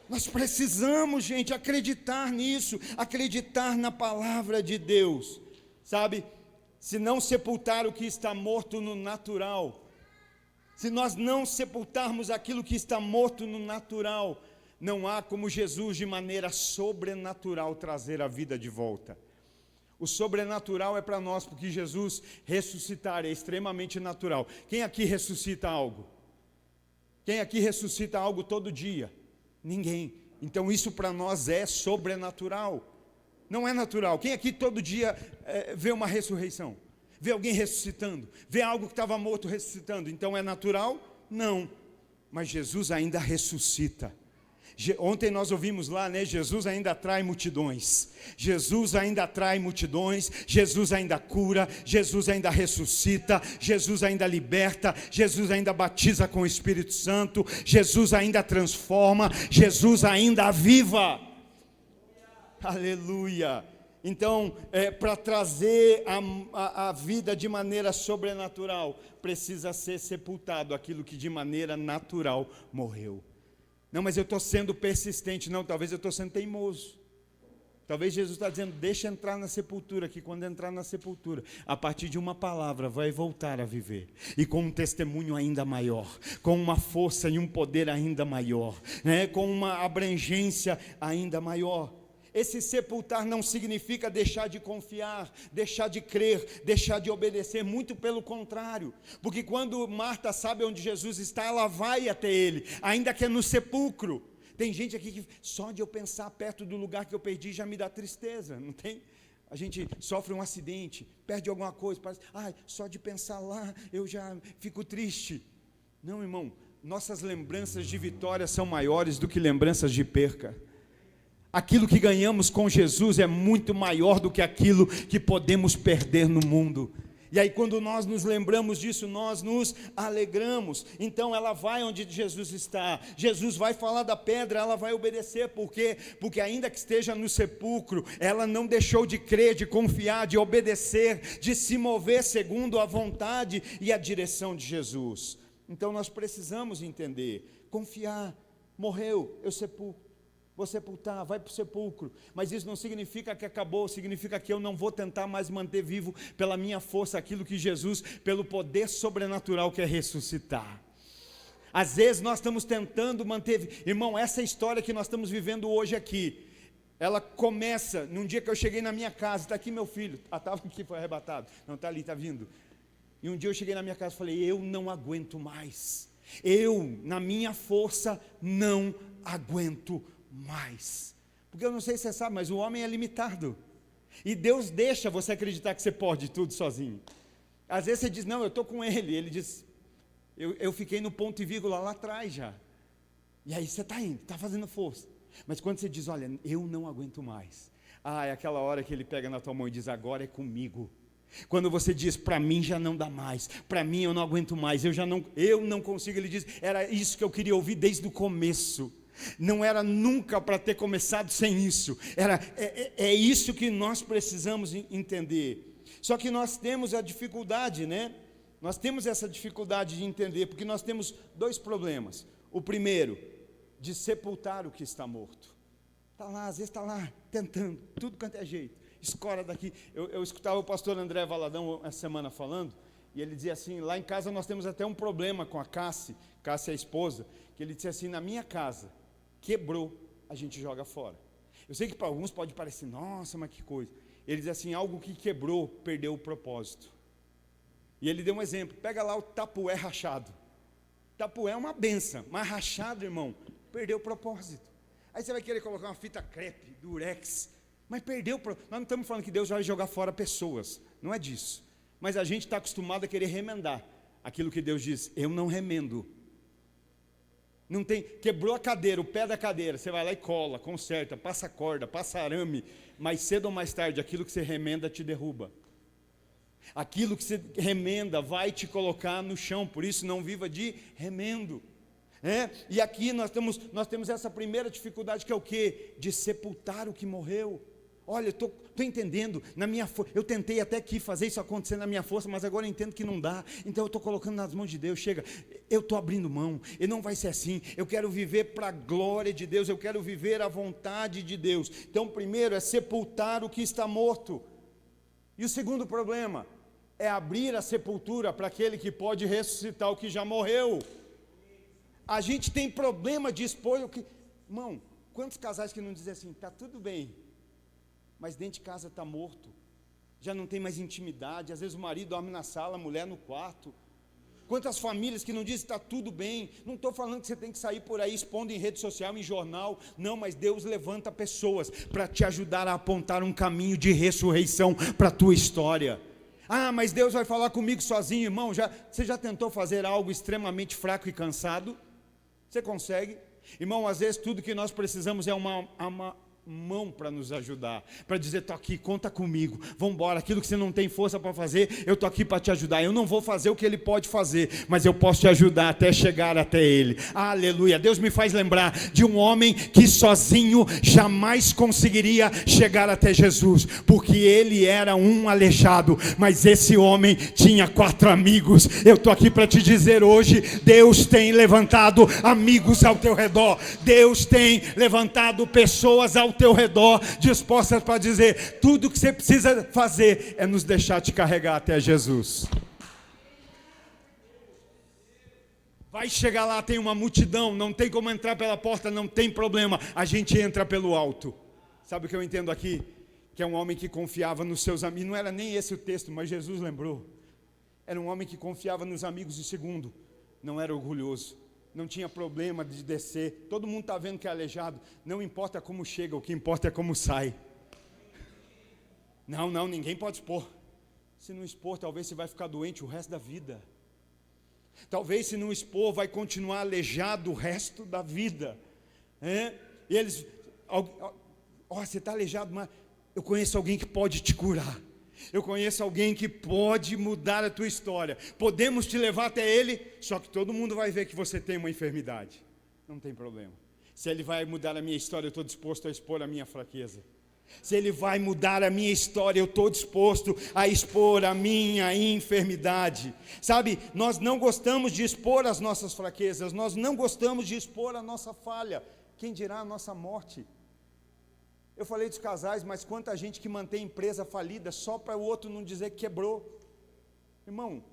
Nós precisamos, gente, acreditar nisso, acreditar na palavra de Deus, sabe? Se não sepultar o que está morto no natural, se nós não sepultarmos aquilo que está morto no natural, não há como Jesus de maneira sobrenatural trazer a vida de volta. O sobrenatural é para nós, porque Jesus ressuscitar é extremamente natural. Quem aqui ressuscita algo? Quem aqui ressuscita algo todo dia? Ninguém. Então isso para nós é sobrenatural. Não é natural. Quem aqui todo dia vê uma ressurreição? Vê alguém ressuscitando? Vê algo que estava morto ressuscitando? Então é natural? Não. Mas Jesus ainda ressuscita. Ontem nós ouvimos lá, né? Jesus ainda atrai multidões. Jesus ainda atrai multidões. Jesus ainda cura. Jesus ainda ressuscita. Jesus ainda liberta. Jesus ainda batiza com o Espírito Santo. Jesus ainda transforma. Jesus ainda aviva. Aleluia. Então, para trazer a vida de maneira sobrenatural, precisa ser sepultado aquilo que de maneira natural morreu. Não, mas eu estou sendo persistente. Não, talvez eu estou sendo teimoso. Talvez Jesus está dizendo, deixa entrar na sepultura, que quando entrar na sepultura, a partir de uma palavra, vai voltar a viver. E com um testemunho ainda maior, com uma força e um poder ainda maior, né? Com uma abrangência ainda maior. Esse sepultar não significa deixar de confiar, deixar de crer, deixar de obedecer, muito pelo contrário, porque quando Marta sabe onde Jesus está, ela vai até ele, ainda que é no sepulcro. Tem gente aqui que só de eu pensar perto do lugar que eu perdi já me dá tristeza, não tem? A gente sofre um acidente, perde alguma coisa, parece, só de pensar lá eu já fico triste. Não, irmão, nossas lembranças de vitória são maiores do que lembranças de perca. Aquilo que ganhamos com Jesus é muito maior do que aquilo que podemos perder no mundo. E aí quando nós nos lembramos disso, nós nos alegramos. Então ela vai onde Jesus está. Jesus vai falar da pedra, ela vai obedecer. Por quê? Porque ainda que esteja no sepulcro, ela não deixou de crer, de confiar, de obedecer, de se mover segundo a vontade e a direção de Jesus. Então nós precisamos entender, confiar. Morreu, eu sepulto. Vou sepultar, vai para o sepulcro, mas isso não significa que acabou, significa que eu não vou tentar mais manter vivo pela minha força aquilo que Jesus, pelo poder sobrenatural, quer ressuscitar. Às vezes nós estamos tentando manter, irmão, essa história que nós estamos vivendo hoje aqui, ela começa num dia que eu cheguei na minha casa, está aqui meu filho, estava aqui, foi arrebatado, não, está ali, está vindo, e um dia eu cheguei na minha casa e falei, eu não aguento mais, eu, na minha força, não aguento mais, porque eu não sei se você sabe, mas o homem é limitado, e Deus deixa você acreditar que você pode tudo sozinho. Às vezes você diz, não, eu estou com ele. Ele diz, eu fiquei no ponto e vírgula lá atrás já. E aí você está indo, está fazendo força. Mas quando você diz, olha, eu não aguento mais. É aquela hora que ele pega na tua mão e diz, agora é comigo. Quando você diz, para mim já não dá mais, para mim eu não aguento mais, eu não consigo, ele diz, era isso que eu queria ouvir desde o começo. Não era nunca para ter começado sem isso. É isso que nós precisamos entender. Só que nós temos a dificuldade, né? Nós temos essa dificuldade de entender, porque nós temos dois problemas. O primeiro, de sepultar o que está morto. Está lá, às vezes está lá, tentando, tudo quanto é jeito. Escora daqui. Eu escutava o pastor André Valadão essa semana falando, e ele dizia assim, lá em casa nós temos até um problema com a Cássia é a esposa, que ele dizia assim, na minha casa, quebrou, a gente joga fora. Eu sei que para alguns pode parecer, nossa, mas que coisa. Ele diz assim, algo que quebrou, perdeu o propósito. E ele deu um exemplo, pega lá o tapué rachado. Tapué é uma benção, mas rachado, irmão, perdeu o propósito. Aí você vai querer colocar uma fita crepe, durex, mas perdeu. Nós não estamos falando que Deus vai jogar fora pessoas, não é disso. Mas a gente está acostumado a querer remendar aquilo que Deus diz, eu não remendo. Não tem, quebrou a cadeira, o pé da cadeira, você vai lá e cola, conserta, passa corda, passa arame, mas cedo ou mais tarde, aquilo que você remenda te derruba. Aquilo que você remenda vai te colocar no chão, por isso não viva de remendo. E aqui nós temos essa primeira dificuldade, que é o quê? De sepultar o que morreu. Olha, estou entendendo, eu tentei até aqui fazer isso acontecer na minha força, mas agora eu entendo que não dá, então eu estou colocando nas mãos de Deus, chega, eu estou abrindo mão, e não vai ser assim, eu quero viver para a glória de Deus, eu quero viver a vontade de Deus. Então, primeiro é sepultar o que está morto, e o segundo problema é abrir a sepultura para aquele que pode ressuscitar o que já morreu. A gente tem problema de expor o que, irmão, quantos casais que não dizem assim, está tudo bem, mas dentro de casa está morto, já não tem mais intimidade, às vezes o marido dorme na sala, a mulher no quarto. Quantas famílias que não dizem está tudo bem, não estou falando que você tem que sair por aí expondo em rede social, em jornal, não, mas Deus levanta pessoas para te ajudar a apontar um caminho de ressurreição para a tua história. Mas Deus vai falar comigo sozinho, irmão, você já tentou fazer algo extremamente fraco e cansado? Você consegue? Irmão, às vezes tudo que nós precisamos é uma mão para nos ajudar, para dizer, estou aqui, conta comigo, vamos embora, aquilo que você não tem força para fazer, eu estou aqui para te ajudar, eu não vou fazer o que ele pode fazer, mas eu posso te ajudar até chegar até ele. Aleluia. Deus me faz lembrar de um homem que sozinho jamais conseguiria chegar até Jesus, porque ele era um aleijado, mas esse homem tinha 4 amigos. Eu estou aqui para te dizer hoje, Deus tem levantado amigos ao teu redor, Deus tem levantado pessoas ao teu redor, dispostas para dizer, tudo que você precisa fazer é nos deixar te carregar até Jesus. Vai chegar lá, tem uma multidão, não tem como entrar pela porta, não tem problema, a gente entra pelo alto. Sabe o que eu entendo aqui? Que é um homem que confiava nos seus amigos, não era nem esse o texto, mas Jesus lembrou. Era um homem que confiava nos amigos. E segundo, não era orgulhoso. Não tinha problema de descer, todo mundo está vendo que é aleijado, não importa como chega, o que importa é como sai. Não, ninguém pode expor. Se não expor, talvez você vai ficar doente o resto da vida. Talvez se não expor, vai continuar aleijado o resto da vida. E eles, você está aleijado, mas eu conheço alguém que pode te curar. Eu conheço alguém que pode mudar a tua história. Podemos te levar até ele, só que todo mundo vai ver que você tem uma enfermidade. Não tem problema. Se ele vai mudar a minha história, eu estou disposto a expor a minha fraqueza. Se ele vai mudar a minha história, eu estou disposto a expor a minha enfermidade. Sabe, nós não gostamos de expor as nossas fraquezas, nós não gostamos de expor a nossa falha. Quem dirá a nossa morte? Eu falei dos casais, mas quanta gente que mantém empresa falida só para o outro não dizer que quebrou. Irmão,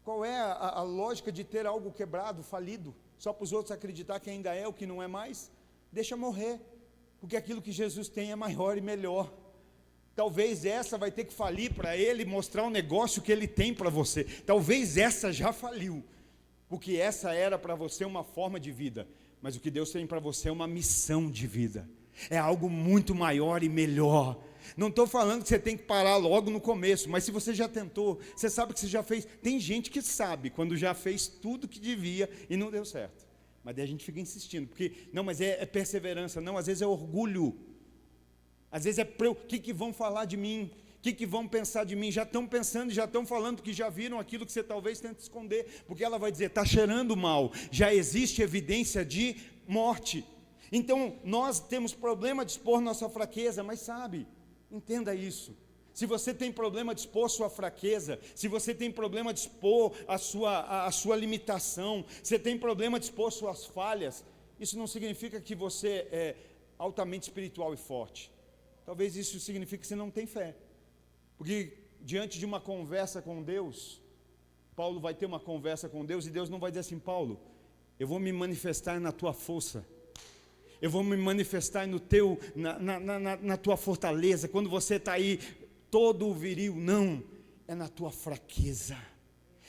qual é a lógica de ter algo quebrado, falido, só para os outros acreditar que ainda é o que não é mais? Deixa morrer, porque aquilo que Jesus tem é maior e melhor. Talvez essa vai ter que falir para ele mostrar um negócio que ele tem para você. Talvez essa já faliu, porque essa era para você uma forma de vida, mas o que Deus tem para você é uma missão de vida. É algo muito maior e melhor. Não estou falando que você tem que parar logo no começo, mas se você já tentou, você sabe que você já fez. Tem gente que sabe quando já fez tudo que devia e não deu certo. Mas daí a gente fica insistindo, porque, não, mas é perseverança, não, às vezes é orgulho. Às vezes é o que vão falar de mim, o que vão pensar de mim. Já estão pensando, já estão falando que já viram aquilo que você talvez tente esconder, porque ela vai dizer, está cheirando mal, já existe evidência de morte. Então, nós temos problema de expor nossa fraqueza, mas sabe, entenda isso. Se você tem problema de expor sua fraqueza, se você tem problema de expor a sua limitação, você tem problema de expor suas falhas, isso não significa que você é altamente espiritual e forte. Talvez isso signifique que você não tem fé. Porque diante de uma conversa com Deus, Paulo vai ter uma conversa com Deus e Deus não vai dizer assim, Paulo, eu vou me manifestar na tua força. Eu vou me manifestar na tua fortaleza, quando você está aí todo viril. Não, é na tua fraqueza.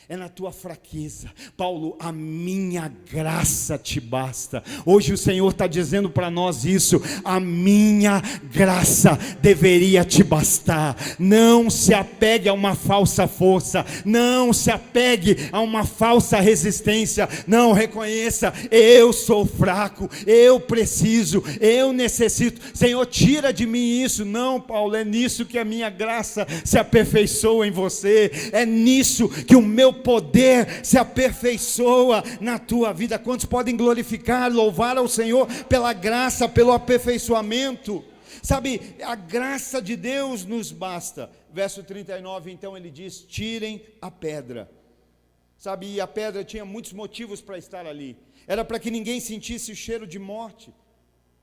É na tua fraqueza. Paulo, a minha graça te basta. Hoje o Senhor está dizendo para nós isso. A minha graça deveria te bastar. Não se apegue a uma falsa força. Não se apegue a uma falsa resistência. Não, reconheça, eu sou fraco, eu preciso, eu necessito. Senhor, tira de mim isso. Não, Paulo, é nisso que a minha graça se aperfeiçoa em você. É nisso que o meu poder se aperfeiçoa na tua vida. Quantos podem glorificar, louvar ao Senhor pela graça, pelo aperfeiçoamento? Sabe, a graça de Deus nos basta. Verso 39, então ele diz, tirem a pedra. Sabe, e a pedra tinha muitos motivos para estar ali. Era para que ninguém sentisse o cheiro de morte,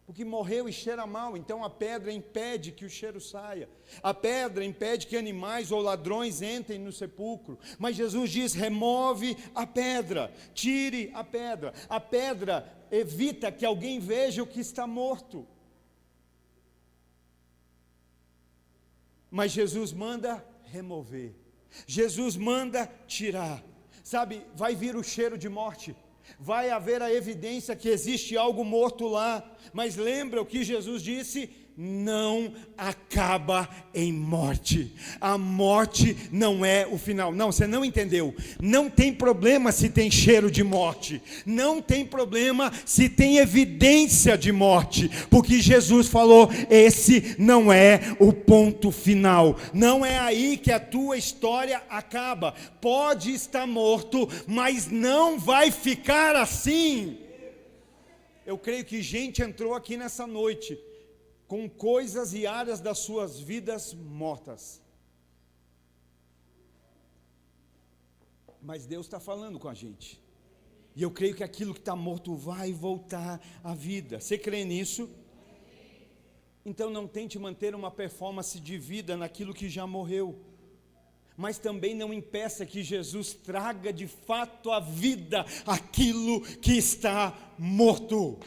porque morreu e cheira mal. Então a pedra impede que o cheiro saia. A pedra impede que animais ou ladrões entrem no sepulcro. Mas Jesus diz, remove a pedra, tire a pedra. A pedra evita que alguém veja o que está morto. Mas Jesus manda remover. Jesus manda tirar. Sabe, vai vir o cheiro de morte. Vai haver a evidência que existe algo morto lá, mas lembra o que Jesus disse? Não acaba em morte. A morte não é o final. Não, você não entendeu. Não tem problema se tem cheiro de morte. Não tem problema se tem evidência de morte, porque Jesus falou, esse não é o ponto final. Não é aí que a tua história acaba. Pode estar morto, mas não vai ficar assim. Eu creio que gente entrou aqui nessa noite com coisas e áreas das suas vidas mortas. Mas Deus está falando com a gente. E eu creio que aquilo que está morto vai voltar à vida. Você crê nisso? Então não tente manter uma performance de vida naquilo que já morreu. Mas também não impeça que Jesus traga de fato à vida aquilo que está morto.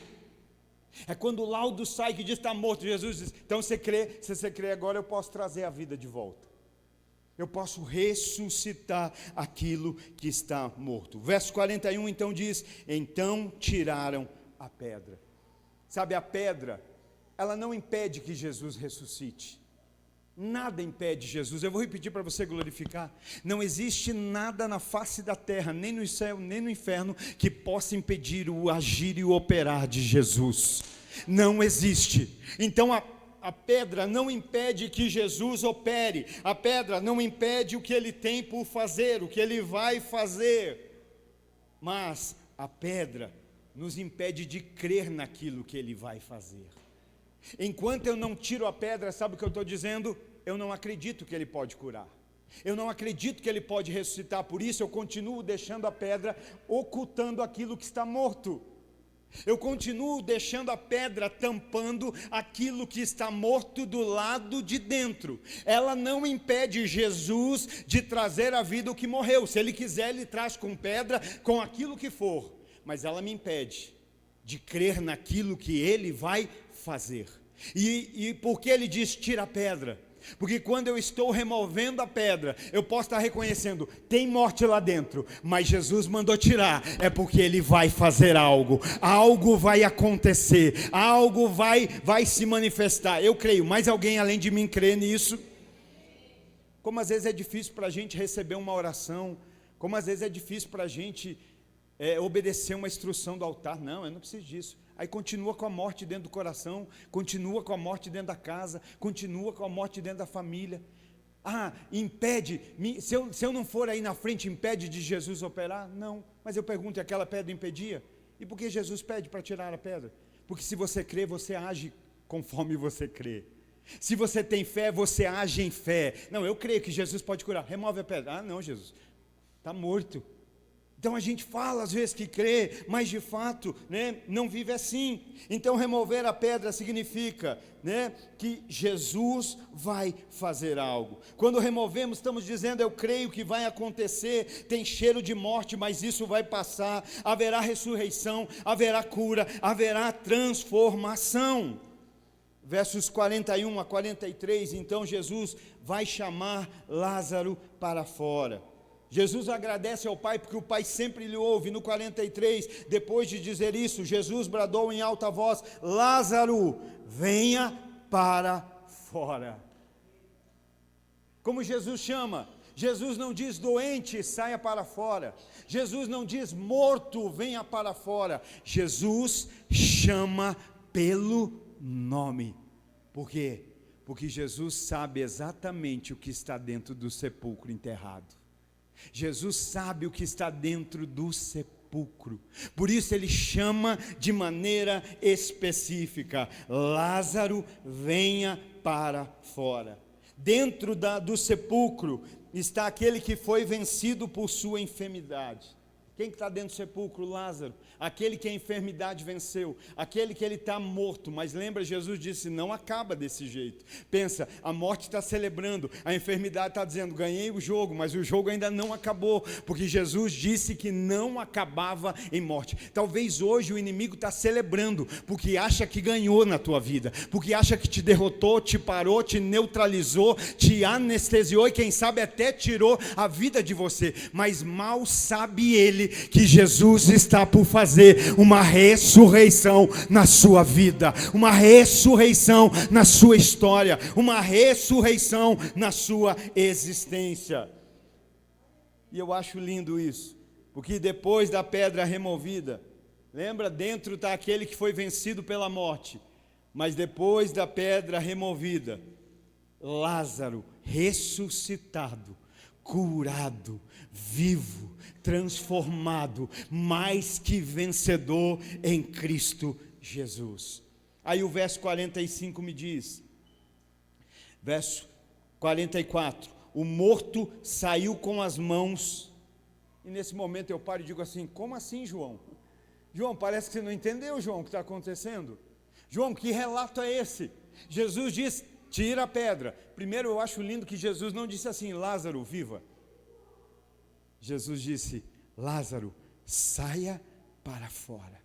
É quando o laudo sai que diz está morto, Jesus diz, então você crê, se você crê agora eu posso trazer a vida de volta. Eu posso ressuscitar aquilo que está morto. Verso 41 então diz, então tiraram a pedra. Sabe, a pedra, ela não impede que Jesus ressuscite. Nada impede Jesus. Eu vou repetir para você glorificar. Não existe nada na face da terra, nem no céu, nem no inferno, que possa impedir o agir e o operar de Jesus. Não existe. Então a pedra não impede que Jesus opere. A pedra não impede o que ele tem por fazer, o que ele vai fazer. Mas a pedra nos impede de crer naquilo que ele vai fazer. Enquanto eu não tiro a pedra, sabe o que eu estou dizendo? Eu não acredito que ele pode curar. Eu não acredito que ele pode ressuscitar. Por isso eu continuo deixando a pedra, ocultando aquilo que está morto. Eu continuo deixando a pedra tampando aquilo que está morto do lado de dentro. Ela não impede Jesus de trazer à vida o que morreu. Se ele quiser, ele traz com pedra, com aquilo que for. Mas ela me impede de crer naquilo que ele vai fazer. E porque ele diz, tira a pedra? Porque quando eu estou removendo a pedra, eu posso estar reconhecendo, tem morte lá dentro, mas Jesus mandou tirar, é porque Ele vai fazer algo vai acontecer, algo vai se manifestar. Eu creio, mais alguém além de mim crê nisso? Como às vezes é difícil para a gente receber uma oração, como às vezes é difícil para a gente obedecer uma instrução do altar. Não, eu não preciso disso. Aí continua com a morte dentro do coração, continua com a morte dentro da casa, continua com a morte dentro da família. Impede, se eu não for aí na frente, impede de Jesus operar? Não, mas eu pergunto, e aquela pedra impedia? E por que Jesus pede para tirar a pedra? Porque se você crê, você age conforme você crê. Se você tem fé, você age em fé. Não, eu creio que Jesus pode curar, remove a pedra. Não, Jesus, está morto. Então a gente fala às vezes que crê, mas de fato, não vive assim. Então remover a pedra significa, que Jesus vai fazer algo. Quando removemos, estamos dizendo, eu creio que vai acontecer. Tem cheiro de morte, mas isso vai passar. Haverá ressurreição, haverá cura, haverá transformação. Versos 41 a 43, então Jesus vai chamar Lázaro para fora. Jesus agradece ao Pai, porque o Pai sempre lhe ouve. No 43, depois de dizer isso, Jesus bradou em alta voz, Lázaro, venha para fora. Como Jesus chama? Jesus não diz doente, saia para fora. Jesus não diz morto, venha para fora. Jesus chama pelo nome. Por quê? Porque Jesus sabe exatamente o que está dentro do sepulcro enterrado. Jesus sabe o que está dentro do sepulcro, por isso Ele chama de maneira específica, Lázaro, venha para fora. Dentro do sepulcro está aquele que foi vencido por sua enfermidade. Quem está dentro do sepulcro? Lázaro, aquele que a enfermidade venceu, aquele que ele está morto. Mas lembra, Jesus disse, não acaba desse jeito. Pensa, a morte está celebrando, a enfermidade está dizendo, ganhei o jogo, mas o jogo ainda não acabou, porque Jesus disse que não acabava em morte. Talvez hoje o inimigo está celebrando, porque acha que ganhou na tua vida, porque acha que te derrotou, te parou, te neutralizou, te anestesiou e quem sabe até tirou a vida de você, mas mal sabe ele que Jesus está por fazer uma ressurreição na sua vida, uma ressurreição na sua história, uma ressurreição na sua existência. E eu acho lindo isso, porque depois da pedra removida, lembra, dentro está aquele que foi vencido pela morte, mas depois da pedra removida, Lázaro ressuscitado, curado, vivo, transformado, mais que vencedor em Cristo Jesus. Aí o verso 45 me diz, verso 44, o morto saiu com as mãos, e nesse momento eu paro e digo assim, como assim, João? João, parece que você não entendeu, João, o que está acontecendo? João, que relato é esse? Jesus diz, tira a pedra. Primeiro eu acho lindo que Jesus não disse assim, Lázaro, viva. Jesus disse, Lázaro, saia para fora.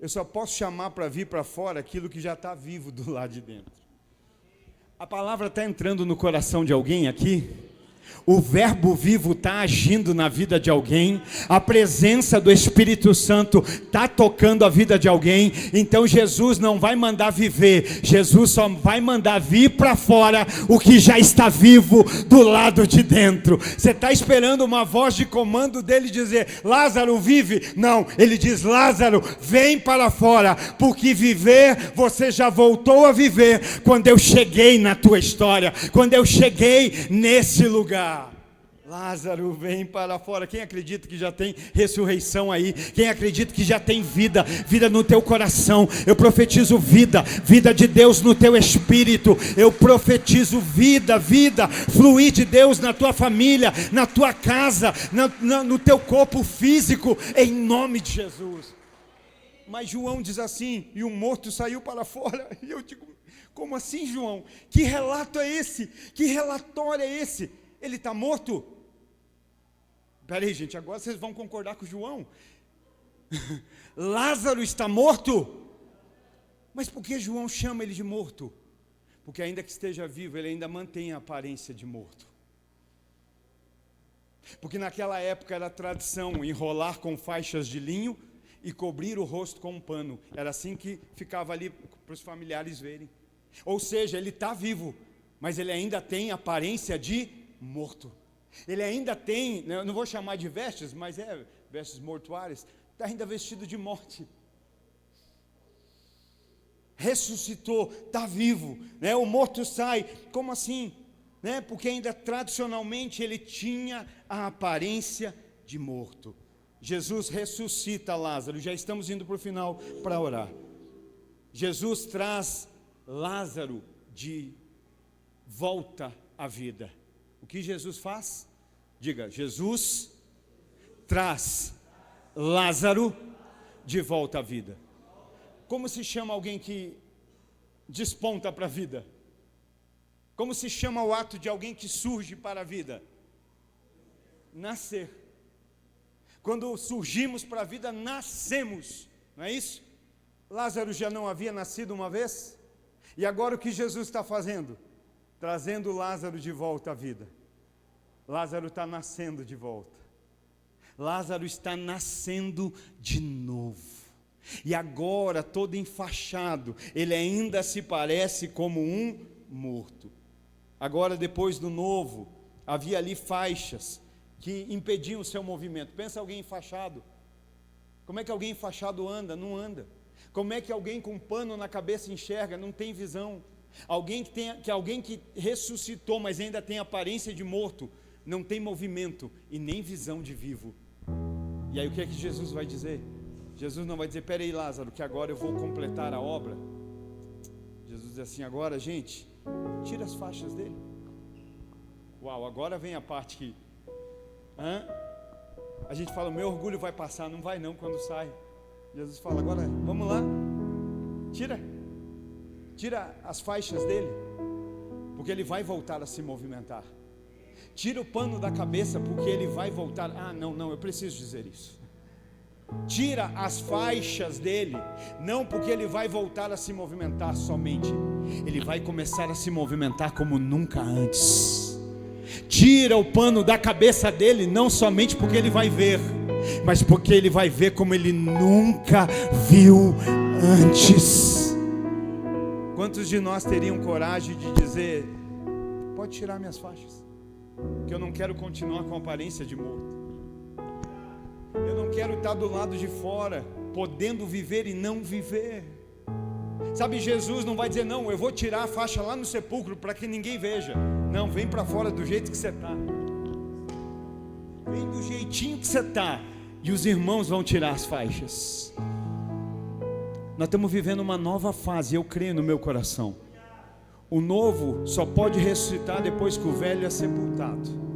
Eu só posso chamar para vir para fora aquilo que já está vivo do lado de dentro. A palavra está entrando no coração de alguém aqui? O verbo vivo está agindo na vida de alguém, a presença do Espírito Santo está tocando a vida de alguém, então Jesus não vai mandar viver, Jesus só vai mandar vir para fora o que já está vivo do lado de dentro. Você está esperando uma voz de comando dele dizer, Lázaro vive? Não, ele diz, Lázaro vem para fora, porque viver, você já voltou a viver, quando eu cheguei na tua história, quando eu cheguei nesse lugar. Lázaro, vem para fora. Quem acredita que já tem ressurreição aí? Quem acredita que já tem vida, vida no teu coração? Eu profetizo vida, vida de Deus no teu espírito. Eu profetizo vida, fluir de Deus na tua família, na tua casa, no teu corpo físico, em nome de Jesus. Mas João diz assim, e o morto saiu para fora. E eu digo, como assim, João? Que relato é esse? Que relatório é esse? Ele está morto? Peraí, gente, agora vocês vão concordar com o João. Lázaro está morto? Mas por que João chama ele de morto? Porque ainda que esteja vivo, ele ainda mantém a aparência de morto. Porque naquela época era tradição enrolar com faixas de linho e cobrir o rosto com um pano. Era assim que ficava ali para os familiares verem. Ou seja, ele está vivo, mas ele ainda tem aparência de morto. Ele ainda tem, eu não vou chamar de vestes, mas vestes mortuárias, está ainda vestido de morte. Ressuscitou, está vivo, né? O morto sai, como assim? Né? Porque ainda tradicionalmente ele tinha a aparência de morto. Jesus ressuscita Lázaro, já estamos indo para o final para orar. Jesus traz Lázaro de volta à vida. O que Jesus faz? Diga, Jesus traz Lázaro de volta à vida. Como se chama alguém que desponta para a vida? Como se chama o ato de alguém que surge para a vida? Nascer. Quando surgimos para a vida, nascemos, não é isso? Lázaro já não havia nascido uma vez? E agora o que Jesus está fazendo? Trazendo Lázaro de volta à vida. Lázaro está nascendo de volta. Lázaro está nascendo de novo. E agora, todo enfaixado, ele ainda se parece como um morto. Agora, depois do novo, havia ali faixas que impediam o seu movimento. Pensa alguém enfaixado. Como é que alguém enfaixado anda? Não anda. Como é que alguém com pano na cabeça enxerga? Não tem visão. Alguém que ressuscitou, mas ainda tem aparência de morto, não tem movimento e nem visão de vivo. E aí o que é que Jesus vai dizer? Jesus não vai dizer, peraí Lázaro, que agora eu vou completar a obra. Jesus diz assim, agora gente, tira as faixas dele. Uau, agora vem a parte que a gente fala, o meu orgulho vai passar. Não vai não quando sai. Jesus fala, agora vamos lá, tira as faixas dele, porque ele vai voltar a se movimentar. Tira o pano da cabeça, porque ele vai voltar. Não, eu preciso dizer isso. Tira as faixas dele, não porque ele vai voltar a se movimentar somente, ele vai começar a se movimentar como nunca antes. Tira o pano da cabeça dele, não somente porque ele vai ver, mas porque ele vai ver como ele nunca viu antes. Quantos de nós teriam coragem de dizer, pode tirar minhas faixas, que eu não quero continuar com a aparência de morto. Eu não quero estar do lado de fora, podendo viver e não viver. Sabe, Jesus não vai dizer, não, eu vou tirar a faixa lá no sepulcro para que ninguém veja. Não, vem para fora do jeito que você está. Vem do jeitinho que você está. E os irmãos vão tirar as faixas. Nós estamos vivendo uma nova fase, eu creio no meu coração. O novo só pode ressuscitar depois que o velho é sepultado.